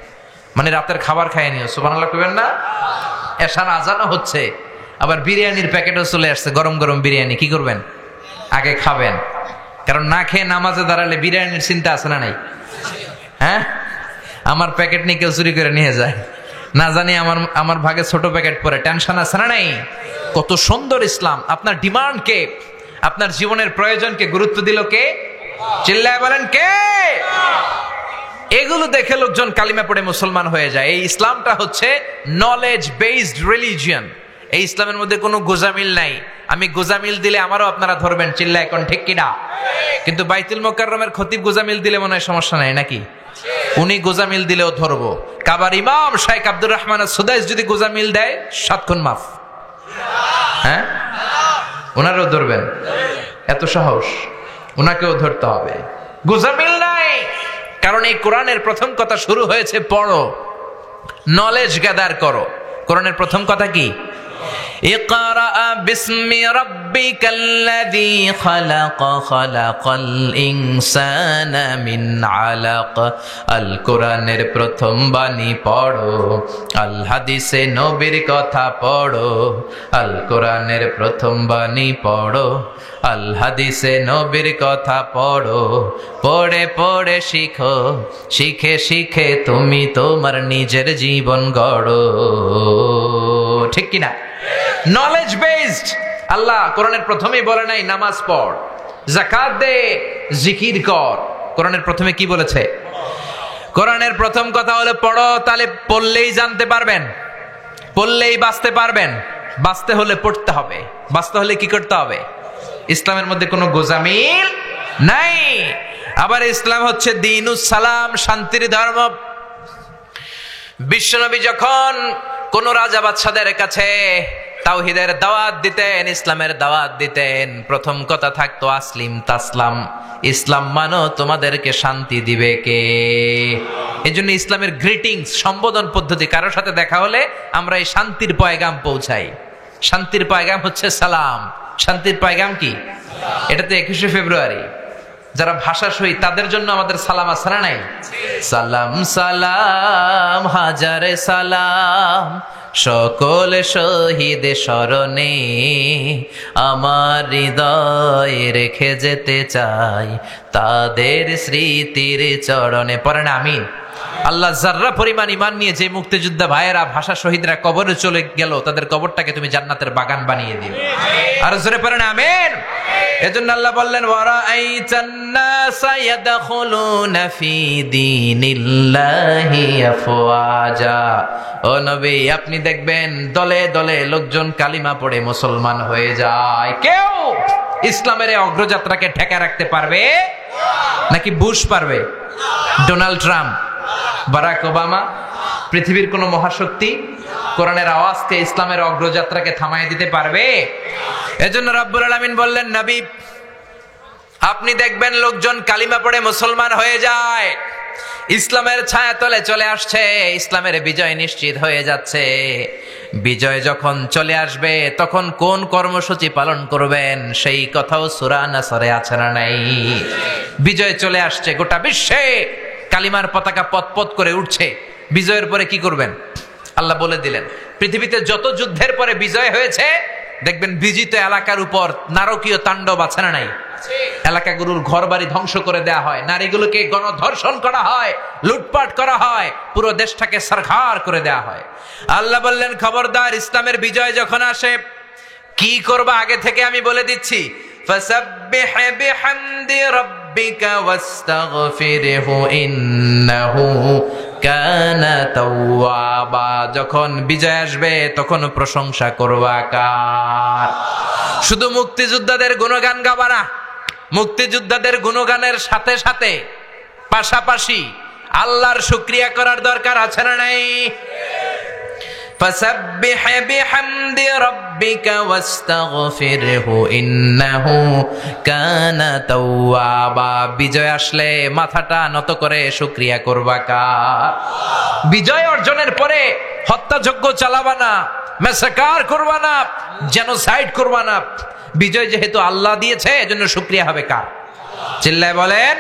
মানে রাতের খাবার খাইয়া নিও। সুবহানাল্লাহ কইবেন না? এশার আজানও হচ্ছে, আবার বিরিয়ানির প্যাকেটও চলে আসছে, গরম গরম বিরিয়ানি। কি করবেন? আগে খাবেন, কারণ না খেয়ে নামাজে দাঁড়ালে বিরিয়ানির চিন্তা আছে না নাই? হ্যাঁ, আমার প্যাকেট নিয়ে কেউ চুরি করে নিয়ে যায়, না জানি আমার ভাগে ছোট প্যাকেট পরে, টেনশন আছে না নাই? কত সুন্দর ইসলাম! আপনার ডিমান্ডকে, আপনার জীবনের প্রয়োজনকে গুরুত্ব দিল কে? চিল্লায় বলেন কে? এগুলো দেখে লোকজন কালিমা পড়ে মুসলমান হয়ে যায়। এই ইসলামটা হচ্ছে নলেজ বেসড রিলিজিয়ন। এই ইসলামের মধ্যে কোনো গোজামিল নাই। আমি গোজামিল দিলে আমারও আপনারা ধরবেন, চিল্লায় এখন ঠিক কিনা? কিন্তু বাইতুল মুকাররমের খতিব গোজামিল দিলে মনে হয় সমস্যা নাই নাকি? উনি গোজামিল দিলেও ধরবো। কাবার ইমাম শাইখ আব্দুর রহমান সুদাইস যদি গোজামিল দেয়, 7 খুন মাফ। হ্যাঁ, ওনারও ধরবেন? এত সাহস, ওনাকেও ধরতে হবে। গোজামিল নাই, কারণ এই কোরআনের প্রথম কথা শুরু হয়েছে পড়ো, নলেজ গ্যাদার করো। কোরআনের প্রথম কথা কি? ইকরা বিসমি রাব্বিকাল্লাযী খালাক, খালাকাল ইনসানা মিন আলাক। আল কোরআনের প্রথম বাণী পড়ো, আল হাদিসে নবীর কথা পড়ো। আল কোরআনের প্রথম বাণী পড়ো, আল হাদিসে নবীর কথা পড়ো। পড়ে পড়ে শিখো, শিখে শিখে তুমি তোমার নিজের জীবন গড়ো। ঠিক কিনা? Knowledge based. আল্লাহ কোরআনের প্রথমেই বলে নাই নামাজ পড়, যাকাত দে, জিকির কর। কোরআনের প্রথমে কি বলেছে? কোরআনের প্রথম কথা হলো পড়ো। তাহলে পড়লেই জানতে পারবেন, পড়লেই বাঁচতে পারবেন। বাঁচতে হলে পড়তে হবে, বাঁচতে হলে কি করতে হবে? ইসলামের মধ্যে কোনো গোজামিল নাই। আবার ইসলাম হচ্ছে দ্বীনুস সালাম, শান্তির ধর্ম। বিশ্বনবী যখন কোন রাজা বাদশাদের কাছে তাওহীদের দাওয়াত দিতেন, ইসলামের দাওয়াত দিতেন, প্রথম কথা থাকতো আসলিম তাসলাম, ইসলাম মানো তোমাদেরকে শান্তি দিবে কে? এজন্য ইসলামের গ্রিটিংস, সম্বোধন পদ্ধতি, কারোর সাথে দেখা হলে আমরা এই শান্তির পয়গাম পৌঁছাই। শান্তির পয়গাম হচ্ছে সালাম। শান্তির পয়গাম কি? এটা তো 21শে ফেব্রুয়ারি। যারা ভাষা শহীদ তাদের জন্য আমাদের সালাম আছে না নাই? সালাম সালাম হাজারে সালাম, সকল শহীদ স্মরণে আমার হৃদয় রেখে যেতে চাই তাদের স্মৃতির চরণে। পড়েন আমিন। আল্লাহ যার্রা পরিমাণ ইমান নিয়ে যে মুক্তিযোদ্ধা ভাইয়েরা ভাষা শহীদরা কবরে চলে গেল, তাদের কবরটাকে তুমি জান্নাতের বাগান বানিয়ে দিও। আর জোরে পড়েন আমিন। এজন্য আল্লাহ বললেন ওয়ারাআইতান নাসা ইয়াদখুলুনা ফি দীনিল্লাহি আফওয়াজা। ও নবী, আপনি দেখবেন দলে দলে লোকজন কালিমা পড়ে মুসলমান হয়ে যায়। কেউ ইসলামের এই অগ্রযাত্রাকে ঠেকা রাখতে পারবে নাকি বুশ পারবে? ডোনাল্ড ট্রাম্প, বারাক ওবামা, পৃথিবীর কোন মহাশক্তি কোরআনের আওয়াজকে, ইসলামের অগ্রযাত্রাকে থামায় দিতে পারবে? এজন্য রব্বুল আলামিন বললেন, নবী আপনি দেখবেন লোকজন কালিমা পড়ে মুসলমান হয়ে যায়, ইসলামের ছায়াতলে চলে আসছে, ইসলামের বিজয় নিশ্চিত হয়ে যাচ্ছে। বিজয় যখন চলে আসবে তখন কোন কর্মসূচি পালন করবেন সেই কথাও সূরা নাসরে আছে না নাই? বিজয় চলে আসছে, গোটা বিশ্বে কালিমার পতাকা পতপত করে উঠছে। বিজয়ের পরে কি করবেন আল্লাহ বলে দিলেন। পৃথিবীতে যত যুদ্ধের পরে বিজয় হয়েছে দেখবেন বিজিত এলাকার উপর নারকীয় তাণ্ডব আছে না নাই? এলাকাগুলোর ঘরবাড়ি ধ্বংস করে দেয়া হয়, নারীগুলোকে গণধর্ষণ করা হয়, লুটপাট করা হয়, পুরো দেশটাকে সরকার করে দেয়া হয়। আল্লাহ বললেন খবরদার, ইসলামের বিজয় যখন আসে কি করবা আগে থেকে আমি বলে দিচ্ছি। ফাসাব্বিহ বিহামদি রাব্বিকা ওয়াস্তাগফিরহু ইন্নাহু কানা তাওয়াবা। যখন বিজয় আসবে তখন প্রশংসা করবা কার? শুধু মুক্তিযোদ্ধাদের গুণগান গাবা না, মুক্তিযোদ্ধাদের গুণগানের সাথে সাথে পাশাপাশি আল্লাহর শুকরিয়া করার দরকার আছে না নাই? ফাসাব্বিহ বিহামদি রাব্বিকা ওয়াস্তাগফিরহু ইন্নাহু কানা তাওয়াবা। বিজয় আসলে মাথাটা নত করে শুকরিয়া করবা কার? বিজয় অর্জনের পরে হত্যাযজ্ঞ চালাবা না, ম্যাসাকার করবা না, জেনোসাইড করবা না। বিজয় যেহেতু আল্লাহ দিয়েছে এজন্য শুকরিয়া হবে কার? চিল্লায় বলেন।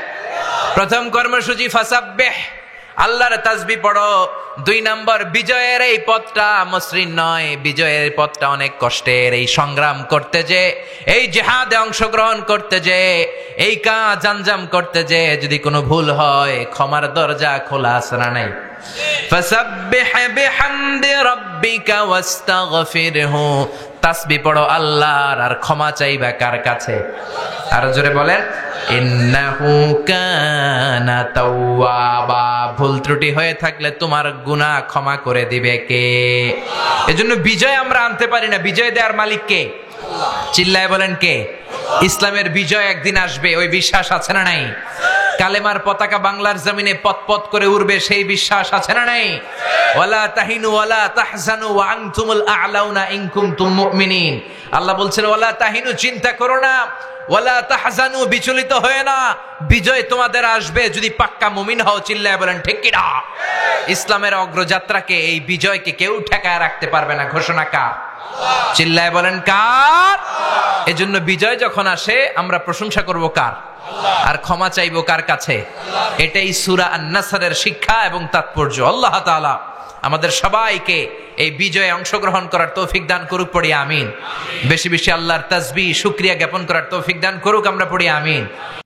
প্রথম কর্মসূচি ফাসাব্বিহ, আল্লাহর তাসবিহ পড়ো। 2 নম্বর, বিজয়ের এই পথটা মসৃণ নয়, বিজয়ের পথটা অনেক কষ্টের। এই সংগ্রাম করতে যে, এই জিহাদে অংশগ্রহণ করতে যে, এই কাজ আঞ্জাম করতে যে যদি কোনো ভুল হয় ক্ষমার দরজা খোলা আছে না নাই? ফাসাব্বিহ বিহামদি রাব্বিকা ওয়াস্তাগফিরহু, তাসবিহ পড়ো আল্লাহর, আর ক্ষমা চাইবা কার কাছে? আর জোরে বলেন ইন্নাহু কানা তাওয়াবা। ভুল ত্রুটি হয়ে থাকলে তোমার গুনাহ ক্ষমা করে দিবে কে? এজন্য বিজয় আমরা আনতে পারি না, বিজয় দেওয়ার মালিক কে? চিল্লায় বলেন কে? ইসলামের বিজয় একদিন আসবে, ওই বিশ্বাস আছে না নাই? কালেমার পতাকা বাংলার জমিনে পতপত করে উড়বে, সেই বিশ্বাস আছে না নাই? ওয়ালা তাহিনু ওয়ালা তাহজানু ওয়া আনতুমুল আ'লাউনা ইন কুনতুম মুমিনিন। আল্লাহ বলছেন ওয়ালা তাহিনু, চিন্তা করো না, ওয়ালা তাহজানু, বিচলিত হয়ে না, বিজয় তোমাদের আসবে যদি পাক্কা মুমিন হও। চিল্লায় বলেন ঠিক কি না? ইসলামের অগ্রযাত্রাকে, এই বিজয়কে কেউ ঠেকায় রাখতে পারবে না। ঘোষণা কার? চিল্লায় বলেন কার? এজন্য বিজয় যখন আসে আমরা প্রশংসা করব কার? আর ক্ষমা চাইবো কার কাছে? এটাই সূরা আন-নাসরের শিক্ষা এবং তাৎপর্য। আল্লাহ তাআলা আমাদের সবাইকে এই বিজয়ে অংশগ্রহণ করার তৌফিক দান করুক, পড়ি আমিন। বেশি বেশি আল্লাহর তাসবিহ শুকরিয়া জ্ঞাপন করার তৌফিক দান করুক, আমরা পড়ি আমিন।